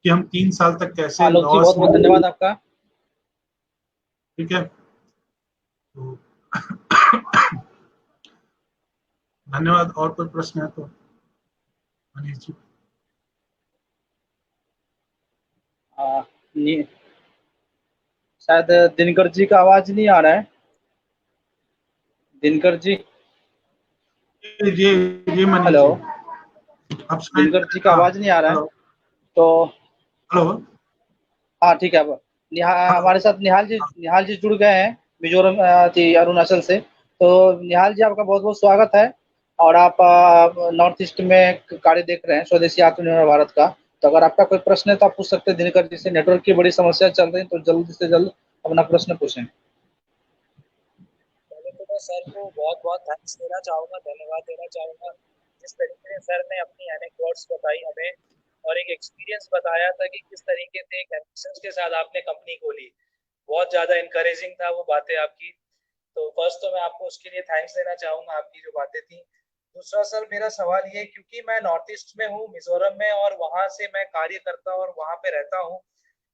कि हम 3 साल तक कैसे आलोक जी, बहुत बहुत धन्यवाद आपका। ठीक है, तो धन्यवाद। और कोई प्रश्न है तो मनीष जी। शायद दिनकर जी का आवाज नहीं आ रहा है। दिनकर जी, ये मनीष हेलो, जी, अब दिनकर जी का आवाज नहीं आ रहा है तो हेलो। हाँ ठीक है। अब हमारे साथ निहाल जी जुड़ गए हैं मिजोरम अरुणाचल से। तो निहाल जी, आपका बहुत बहुत स्वागत है। और आप नॉर्थ ईस्ट में कार्य देख रहे हैं स्वदेशी आत्मनिर्भर भारत का। तो अगर आपका कोई प्रश्न है तो आप पूछ सकते हैं दिनकर जी से। नेटवर्क की बड़ी समस्या चल रही है तो जल्द से जल्द अपना प्रश्न पूछें। पहले तो मैं सर को बहुत बहुत थैंक्स देना चाहूँगा, धन्यवाद देना चाहूँगा। जिस तरीके से सर ने अपनी एनेक्डोट्स बताई हमें और एक एक्सपीरियंस बताया था कि किस तरीके से एक एम्बिशंस के साथ आपने कंपनी खोली, बहुत ज़्यादा इनकरेजिंग था वो बातें आपकी। तो फर्स्ट तो मैं आपको उसके लिए थैंक्स देना चाहूँगा, आपकी जो बातें थी। दूसरा सर मेरा सवाल ये, क्योंकि मैं नॉर्थ ईस्ट में हूँ, मिजोरम में, और वहाँ से मैं कार्य करता हूँ और वहाँ पे रहता हूँ,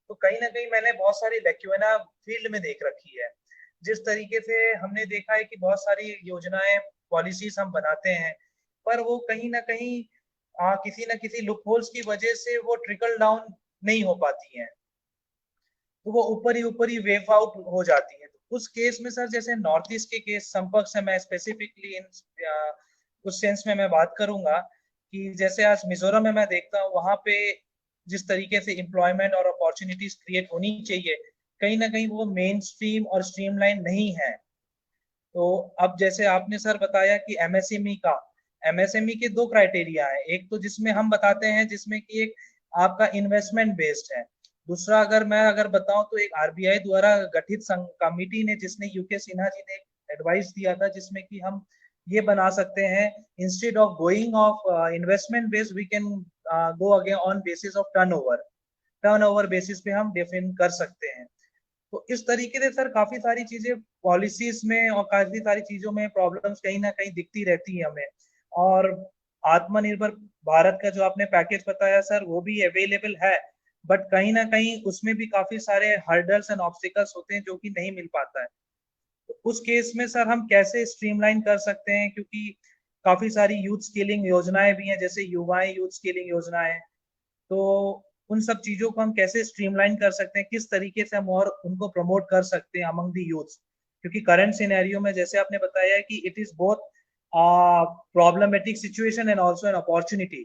तो कहीं ना कहीं मैंने बहुत सारी लैक्यूना फील्ड में देख रखी है। जिस तरीके से हमने देखा है कि बहुत सारी योजनाएं, पॉलिसीज हम बनाते हैं, पर वो कहीं ना कहीं किसी ना किसी लुप होल्स की वजह से वो ट्रिकल डाउन नहीं हो पाती हैं, तो वो ऊपर ही वेव आउट हो जाती है। तो उस केस में सर, जैसे नॉर्थ ईस्ट के केस संपर्क से मैं स्पेसिफिकली उस सेंस में मैं बात करूंगा कि जैसे आज मिजोरम में मैं देखता हूँ, वहां पे जिस तरीके से एम्प्लॉयमेंट और अपॉर्चुनिटीज क्रिएट होनी चाहिए, कहीं ना कहीं वो मेन स्ट्रीम और स्ट्रीमलाइन नहीं है। तो अब जैसे आपने सर बताया कि एमएसएमई के दो क्राइटेरिया है, एक तो जिसमें हम बताते हैं जिसमें कि एक आपका इन्वेस्टमेंट बेस्ड है, दूसरा अगर बताऊं तो एक आरबीआई द्वारा गठित कमिटी ने, जिसने यूके सिन्हा जी ने एडवाइस दिया था, जिसमें कि हम ये बना सकते हैं, instead of going of investment based we can go again on basis of turnover basis पे हम डिफाइन कर सकते हैं। तो इस तरीके से सर काफी सारी चीजें पॉलिसीज में और काफी सारी चीजों में प्रॉब्लम्स कहीं ना कहीं दिखती रहती है हमें। और आत्मनिर्भर भारत का जो आपने पैकेज बताया सर, वो भी अवेलेबल है, बट कहीं ना कहीं उसमें भी काफी सारे हर्डल्स एंड ऑब्स्टिकल्स होते हैं जो कि नहीं मिल पाता है। तो उस केस में सर हम कैसे स्ट्रीमलाइन कर सकते हैं, क्योंकि काफी सारी यूथ स्किलिंग योजनाएं भी हैं, जैसे युवाएं यूथ स्किलिंग योजनाएं, तो उन सब चीजों को हम कैसे स्ट्रीमलाइन कर सकते हैं, किस तरीके से हम और उनको प्रमोट कर सकते हैं अमंग द यूथ, क्योंकि करंट सिनेरियो में जैसे आपने बताया है कि it is both problematic situation and also an opportunity.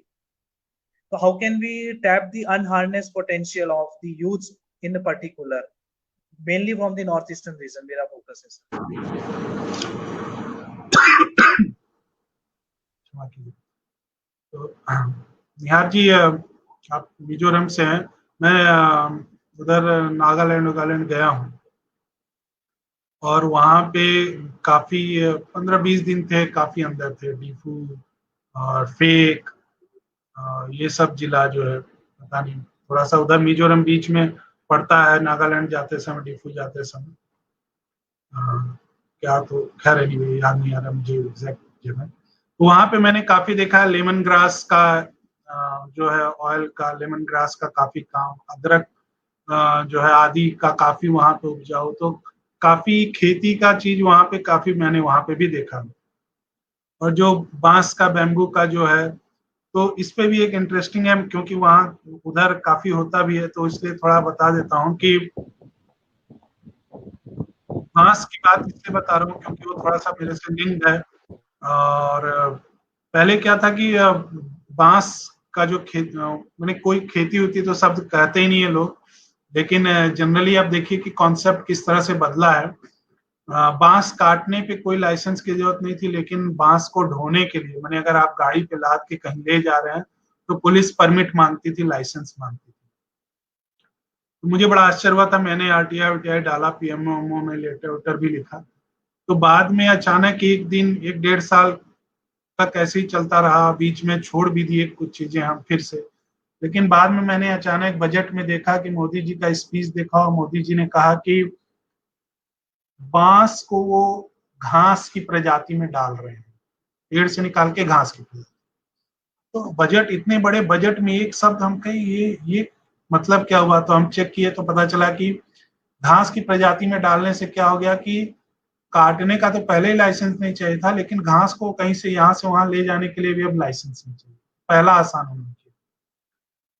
तो how can we tap the unharness potential of the youth in particular, mainly from the north eastern region, मेरा focus है सर। तो निहार जी, आप मिजोरम से हैं, मैं उधर नागालैंड गया हूँ और वहाँ पे काफी 15-20 दिन थे, काफी अंदर थे, डीफू और फेक, ये सब जिला जो है, पता नहीं, थोड़ा सा उधर मिजोरम बीच में पड़ता है, नागालैंड जाते समय, डीफू जाते समय, क्या तो खैर एनीवे याद नहीं आ रहा मुझे एग्जैक्ट जगह। तो वहाँ पे मैंने काफी देखा है लेमन ग्रास का, जो है ऑयल का, लेमन ग्रास का काफी काम, अदरक जो है आदि का काफी वहाँ पे उपजाऊ, तो काफी खेती का चीज वहाँ पे काफी मैंने वहाँ पे भी देखा। और जो बांस का, बैम्बू का जो है, तो इस पे भी एक इंटरेस्टिंग है, क्योंकि वहाँ उधर काफी होता भी है, तो इसलिए थोड़ा बता देता हूँ कि बांस की बात इसलिए बता रहा हूँ क्योंकि वो थोड़ा सा मेरे से लिंक्ड है। और पहले क्या था कि बांस का जो मैंने कोई खेती होती तो शब्द कहते ही नहीं है लोग, लेकिन जनरली आप देखिए कि कॉन्सेप्ट किस तरह से बदला है। बांस काटने पे कोई लाइसेंस की जरूरत नहीं थी, लेकिन बांस को ढोने के लिए, मैंने अगर आप गाड़ी पे लाद के कहीं ले जा रहे हैं तो पुलिस परमिट मांगती थी, लाइसेंस मांगती थी। तो मुझे बड़ा आश्चर्य हुआ था, मैंने आरटीआई डाला, पीएमओ में लेटर वेटर भी लिखा। तो बाद में अचानक एक दिन, 1-1.5 साल तक ऐसे ही चलता रहा, बीच में छोड़ भी दिए कुछ चीजें हम फिर से, लेकिन बाद में मैंने अचानक बजट में देखा कि मोदी जी का स्पीच देखा, और मोदी जी ने कहा कि बांस को वो घास की प्रजाति में डाल रहे हैं, पेड़ से निकाल के घास की प्रजाति। तो बजट, इतने बड़े बजट में एक शब्द हम कहे, ये मतलब क्या हुआ? तो हम चेक किए तो पता चला कि घास की प्रजाति में डालने से क्या हो गया कि काटने का तो पहले ही लाइसेंस नहीं चाहिए था, लेकिन घास को कहीं से यहाँ से वहां ले जाने के लिए भी अब लाइसेंस नहीं चाहिए, पहला आसान होना चाहिए।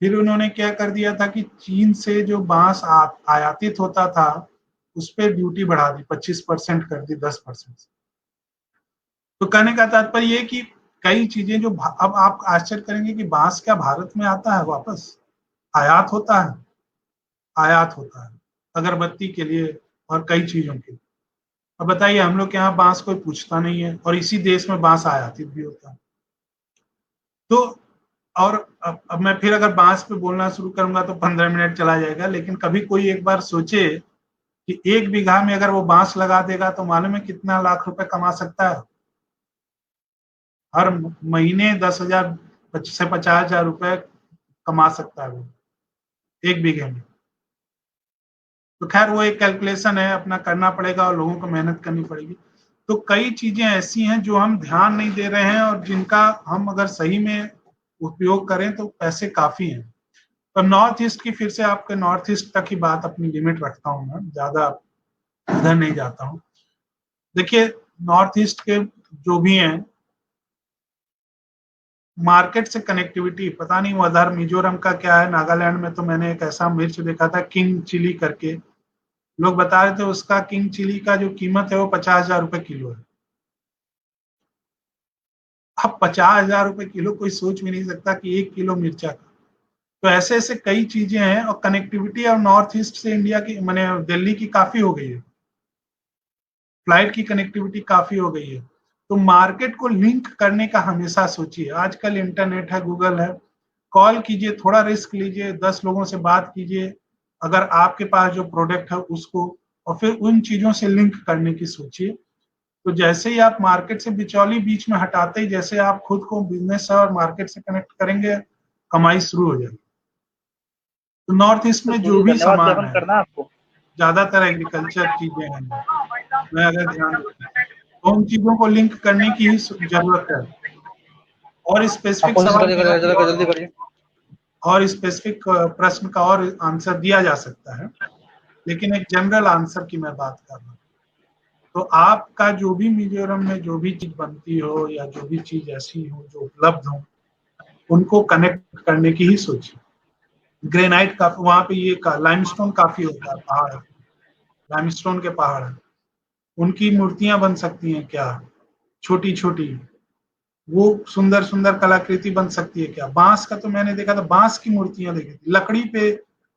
फिर उन्होंने क्या कर दिया था कि चीन से जो बांस आयातित होता था उस पर ड्यूटी बढ़ा दी, 25% कर दी 10%। तो कहने का तात्पर्य ये कि कई चीजें जो अब आप आश्चर्य करेंगे कि बांस क्या भारत में आता है वापस? आयात होता है, आयात होता है अगरबत्ती के लिए और कई चीजों के लिए। अब बताइए, हम लोग के यहाँ बांस कोई पूछता नहीं है, और इसी देश में बांस आयातित भी होता है। तो और अब मैं फिर अगर बांस पे बोलना शुरू करूंगा तो 15 मिनट चला जाएगा, लेकिन कभी कोई एक बार सोचे कि 1 बीघा में अगर वो बांस लगा देगा तो मालूम है कितना लाख रुपए कमा सकता है? हर महीने 10,000 से 50,000 रुपए कमा सकता है वो 1 बीघे में। तो खैर वो एक कैलकुलेशन है, अपना करना पड़ेगा और लोगों को मेहनत करनी पड़ेगी। तो कई चीजें ऐसी हैं जो हम ध्यान नहीं दे रहे हैं, और जिनका हम अगर सही में उपयोग करें तो पैसे काफी हैं। तो नॉर्थ ईस्ट की, फिर से आपके नॉर्थ ईस्ट तक ही बात अपनी लिमिट रखता हूँ मैं, ज्यादा इधर नहीं जाता हूँ। देखिए, नॉर्थ ईस्ट के जो भी हैं, मार्केट से कनेक्टिविटी पता नहीं उधर मिजोरम का क्या है। नागालैंड में तो मैंने एक ऐसा मिर्च देखा था किंग चिली करके, लोग बता रहे थे उसका किंग चिली का जो कीमत है वो 50,000 रुपए किलो है। अब 50,000 रुपए किलो, कोई सोच भी नहीं सकता कि 1 किलो मिर्चा का। तो ऐसे ऐसे कई चीजें हैं, और कनेक्टिविटी और नॉर्थ ईस्ट से इंडिया की, मैंने दिल्ली की काफी हो गई है, फ्लाइट की कनेक्टिविटी काफी हो गई है। तो मार्केट को लिंक करने का हमेशा सोचिए। आजकल इंटरनेट है, गूगल है, कॉल कीजिए, थोड़ा रिस्क लीजिए, 10 लोगों से बात कीजिए अगर आपके पास जो प्रोडक्ट है उसको, और फिर उन चीजों से लिंक करने की सोचिए। तो जैसे ही आप मार्केट से बिचौली बीच में हटाते ही, जैसे आप खुद को बिजनेस और मार्केट से कनेक्ट करेंगे, कमाई शुरू हो जाएगी। तो नॉर्थ ईस्ट में जो पूरी भी धन्यवाद सामान ज्ञापन है, करना है आपको। ज्यादातर एग्रीकल्चर चीजें हैं, मैं अगर ध्यान दूं तो उन चीजों को लिंक करने की ही जरूरत है। और आप स्पेसिफिक कोशिश सवाल करिए, का जल्दी जल्दी करिए। और स्पेसिफिक प्रश्न का और आंसर दिया जा सकता है, लेकिन एक जनरल आंसर की मैं बात कर रहा हूँ। तो आपका जो भी मिजोरम में जो भी चीज बनती हो, या जो भी चीज ऐसी हो जो उपलब्ध हो, उनको कनेक्ट करने की ही सोचिए। ग्रेनाइट का वहां पे ये लाइमस्टोन काफी होता है, पहाड़ है, लाइमस्टोन के पहाड़ है, उनकी मूर्तियां बन सकती हैं क्या, छोटी छोटी, वो सुंदर सुंदर कलाकृति बन सकती है क्या। बांस का तो मैंने देखा था, बांस की मूर्तियां देखी थी, लकड़ी पे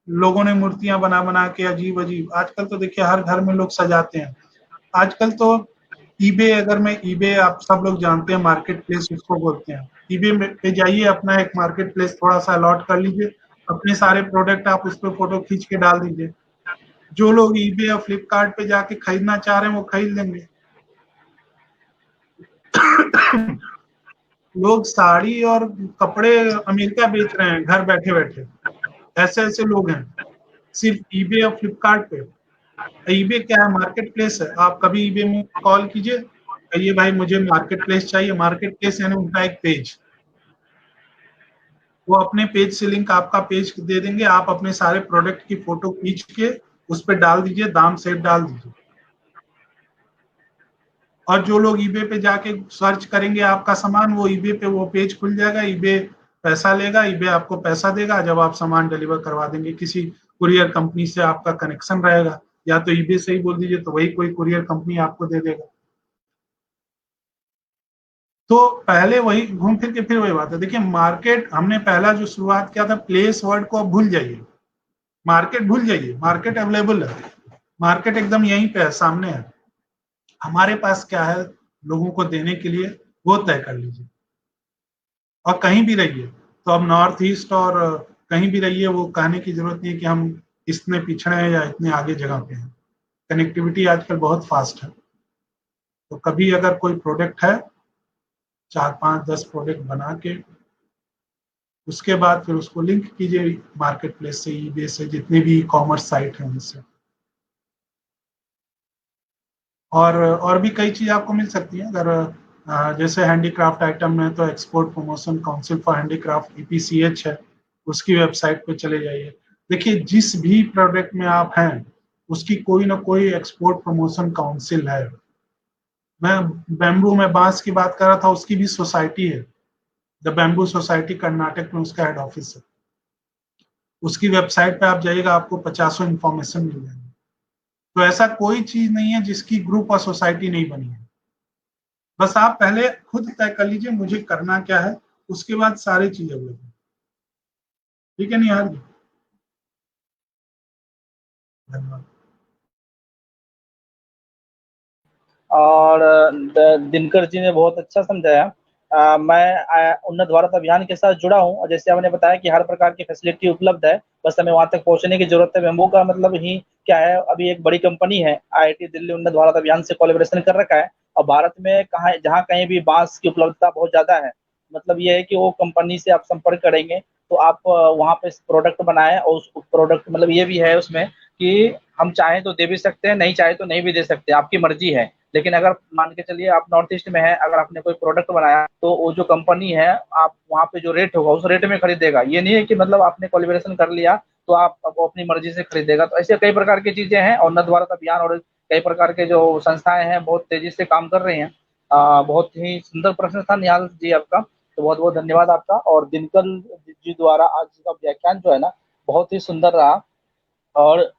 लोगों ने मूर्तियां बना बना के अजीब अजीब। आजकल तो देखिए हर घर में लोग सजाते हैं। आजकल तो ईबे, अगर मैं ईबे, आप सब लोग जानते हैं मार्केट प्लेस उसको बोलते हैं, ईबे पे जाइए, अपना एक मार्केट प्लेस थोड़ा सा अलॉट कर लीजिए, अपने सारे प्रोडक्ट आप उस पर फोटो खींच के डाल दीजिए। जो लोग ईबे और फ्लिपकार्ट पे जाके खरीदना चाह रहे हैं वो खरीद लेंगे। लोग साड़ी और कपड़े अमेरिका बेच रहे हैं घर बैठे बैठे, ऐसे ऐसे लोग हैं सिर्फ ईबे और फ्लिपकार्ट पे। ईबे क्या है? मार्केट प्लेस है। आप कभी ईबे में कॉल कीजिए, कहिए भाई मुझे मार्केट प्लेस चाहिए। मार्केट प्लेस यानी उनका एक पेज, वो अपने पेज से लिंक आपका पेज दे देंगे, आप अपने सारे प्रोडक्ट की फोटो खींच के उस पर डाल दीजिए, दाम सेट डाल दीजिए, और जो लोग ईबे पे जाके सर्च करेंगे आपका सामान, वो ईबे पे वो पेज खुल जाएगा, ईबे पैसा लेगा, ईबे आपको पैसा देगा जब आप सामान डिलीवर करवा देंगे। किसी कुरियर कंपनी से आपका कनेक्शन रहेगा, या तो ईबे से ही बोल दीजिए तो वही कोई कुरियर कंपनी आपको दे देगा। तो पहले वही घूम फिर के फिर वही बात है। देखिए मार्केट, हमने पहला जो शुरुआत किया था प्लेस वर्ड को, अब भूल जाइए, मार्केट भूल जाइए। मार्केट अवेलेबल है, मार्केट एकदम यहीं पे है, सामने है। हमारे पास क्या है लोगों को देने के लिए, वो तय कर लीजिए। और कहीं भी रहिए, तो अब नॉर्थ ईस्ट और कहीं भी रहिए, वो कहने की जरूरत नहीं है कि हम इतने पिछड़े हैं या इतने आगे जगह पे हैं। कनेक्टिविटी आजकल बहुत फास्ट है। तो कभी अगर कोई प्रोडक्ट है, 4 5 10 प्रोडक्ट बना के, उसके बाद फिर उसको लिंक कीजिए मार्केट प्लेस से, ईबे से, जितने भी ई कॉमर्स साइट हैं उनसे। और भी कई चीज आपको मिल सकती है। अगर जैसे हैंडीक्राफ्ट आइटम में तो export promotion council for handicraft EPCH है, उसकी वेबसाइट पे चले जाइए। देखिए जिस भी प्रोडक्ट में आप हैं उसकी कोई ना कोई एक्सपोर्ट प्रमोशन काउंसिल है। मैं बैम्बू में बांस की बात कर रहा था, उसकी भी सोसाइटी है, द बैम्बू सोसाइटी, कर्नाटक में उसका हेड ऑफिस है। उसकी वेबसाइट पे आप जाइएगा, आपको 50 इंफॉर्मेशन मिल जाएगी। तो ऐसा कोई चीज नहीं है जिसकी ग्रुप और सोसाइटी नहीं बनी है। बस आप पहले खुद तय कर लीजिए मुझे करना क्या है, उसके बाद सारी चीजें अवेलेबल। ठीक है निहार जी, धन्यवाद। और दिनकर जी ने बहुत अच्छा समझाया। मैं उन्नत भारत अभियान के साथ जुड़ा हूँ और जैसे आपने बताया कि हर प्रकार की फैसिलिटी उपलब्ध है, बस हमें वहां तक पहुंचने की जरूरत है। बेम्बू का मतलब ही क्या है, अभी एक बड़ी कंपनी है आईआईटी दिल्ली उन्नत भारत अभियान से कोलैबोरेशन कर रखा है और भारत में कहाँ जहाँ कहीं भी बांस की उपलब्धता बहुत ज्यादा है। मतलब ये है कि वो कंपनी से आप संपर्क करेंगे तो आप वहाँ पे प्रोडक्ट बनाए और उस प्रोडक्ट मतलब ये भी है उसमें कि हम चाहें तो दे भी सकते हैं, नहीं चाहे तो नहीं भी दे सकते, आपकी मर्जी है। लेकिन अगर मान के चलिए आप नॉर्थ ईस्ट में है, अगर आपने कोई प्रोडक्ट बनाया तो वो जो कंपनी है आप वहाँ पे जो रेट होगा उस रेट में खरीदेगा। ये नहीं है कि मतलब आपने कोलैबोरेशन कर लिया तो आप वो अपनी मर्जी से खरीदेगा। तो ऐसे कई प्रकार की चीजें हैं और उन्नत भारत अभियान और कई प्रकार के जो संस्थाएं हैं बहुत तेजी से काम कर रही हैं। बहुत ही सुंदर प्रश्न था निहाल जी आपका, तो बहुत बहुत धन्यवाद आपका। और दिनकर जी द्वारा आज का व्याख्यान जो है ना बहुत ही सुंदर रहा और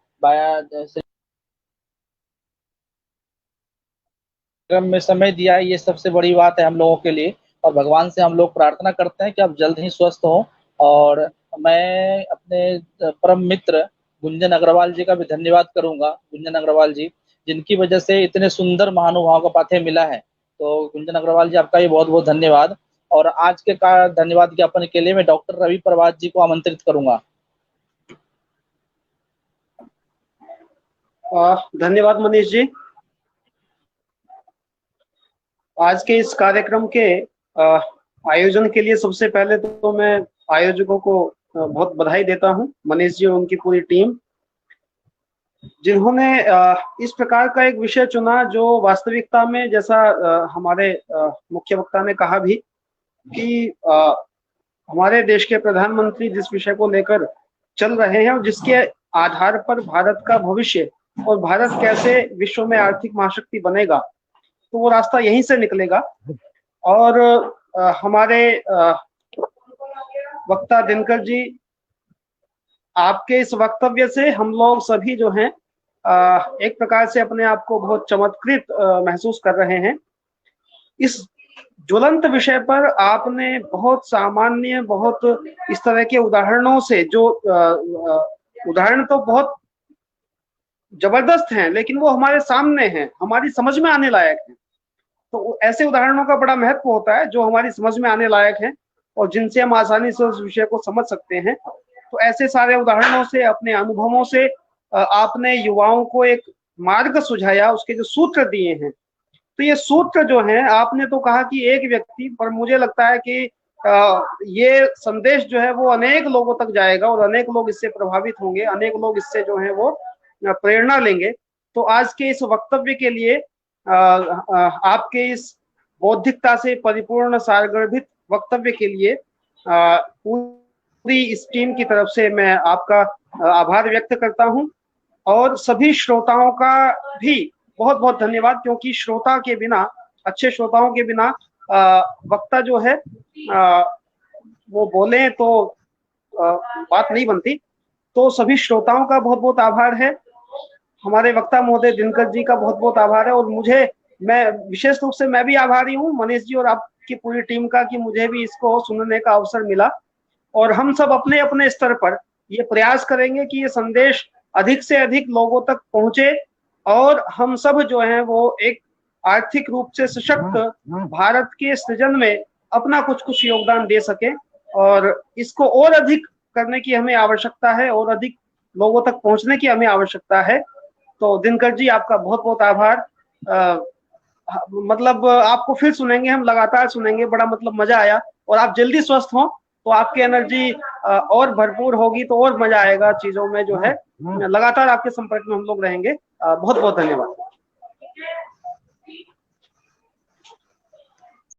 में समय दिया है, ये सबसे बड़ी बात है हम लोगों के लिए। और भगवान से हम लोग प्रार्थना करते हैं कि आप जल्द ही स्वस्थ हो। और मैं अपने परम मित्र गुंजन अग्रवाल जी का भी धन्यवाद करूंगा, गुंजन अग्रवाल जी जिनकी वजह से इतने सुंदर महानुभाव का पाथेय मिला है। तो गुंजन अग्रवाल जी आपका भी बहुत बहुत धन्यवाद। और आज के का धन्यवाद ज्ञापन के लिए मैं डॉक्टर रवि प्रभात जी को आमंत्रित करूंगा। धन्यवाद मनीष जी। आज के इस कार्यक्रम के आयोजन के लिए सबसे पहले तो मैं आयोजकों को बहुत बधाई देता हूं, मनीष जी और उनकी पूरी टीम, जिन्होंने इस प्रकार का एक विषय चुना जो वास्तविकता में जैसा हमारे मुख्य वक्ता ने कहा भी कि हमारे देश के प्रधानमंत्री जिस विषय को लेकर चल रहे हैं और जिसके आधार पर भारत का भविष्य और भारत कैसे विश्व में आर्थिक महाशक्ति बनेगा, तो वो रास्ता यहीं से निकलेगा। और हमारे वक्ता दिनकर जी, आपके इस वक्तव्य से हम लोग सभी जो हैं एक प्रकार से अपने आप को बहुत चमत्कृत महसूस कर रहे हैं। इस ज्वलंत विषय पर आपने बहुत सामान्य, बहुत इस तरह के उदाहरणों से, जो उदाहरण तो बहुत जबरदस्त हैं लेकिन वो हमारे सामने हैं, हमारी समझ में आने लायक हैं। तो ऐसे उदाहरणों का बड़ा महत्व होता है जो हमारी समझ में आने लायक हैं और जिनसे हम आसानी से उस विषय को समझ सकते हैं। तो ऐसे सारे उदाहरणों से, अपने अनुभवों से आपने युवाओं को एक मार्ग सुझाया, उसके जो सूत्र दिए हैं। तो ये सूत्र जो हैं, आपने तो कहा कि एक व्यक्ति, पर मुझे लगता है कि ये संदेश जो है वो अनेक लोगों तक जाएगा और अनेक लोग इससे प्रभावित होंगे, अनेक लोग इससे जो है वो प्रेरणा लेंगे। तो आज के इस वक्तव्य के लिए आपके इस बौद्धिकता से परिपूर्ण सारगर्भित वक्तव्य के लिए पूरी इस टीम की तरफ से मैं आपका आभार व्यक्त करता हूं। और सभी श्रोताओं का भी बहुत बहुत धन्यवाद, क्योंकि श्रोता के बिना, अच्छे श्रोताओं के बिना वक्ता जो है वो बोले तो बात नहीं बनती। तो सभी श्रोताओं का बहुत बहुत आभार है, हमारे वक्ता महोदय दिनकर जी का बहुत बहुत आभार है। और मैं विशेष रूप से मैं भी आभारी हूँ मनीष जी और आपकी पूरी टीम का कि मुझे भी इसको सुनने का अवसर मिला। और हम सब अपने अपने स्तर पर ये प्रयास करेंगे कि ये संदेश अधिक से अधिक लोगों तक पहुंचे और हम सब जो हैं वो एक आर्थिक रूप से सशक्त भारत के सृजन में अपना कुछ योगदान दे सके। और इसको और अधिक करने की हमें आवश्यकता है और अधिक लोगों तक पहुंचने की हमें आवश्यकता है। तो दिनकर जी आपका बहुत बहुत आभार। मतलब आपको फिर सुनेंगे, हम लगातार सुनेंगे, बड़ा मतलब मजा आया। और आप जल्दी स्वस्थ हों तो आपकी एनर्जी और भरपूर होगी तो और मजा आएगा चीजों में जो है। लगातार आपके संपर्क में हम लोग रहेंगे। बहुत बहुत धन्यवाद।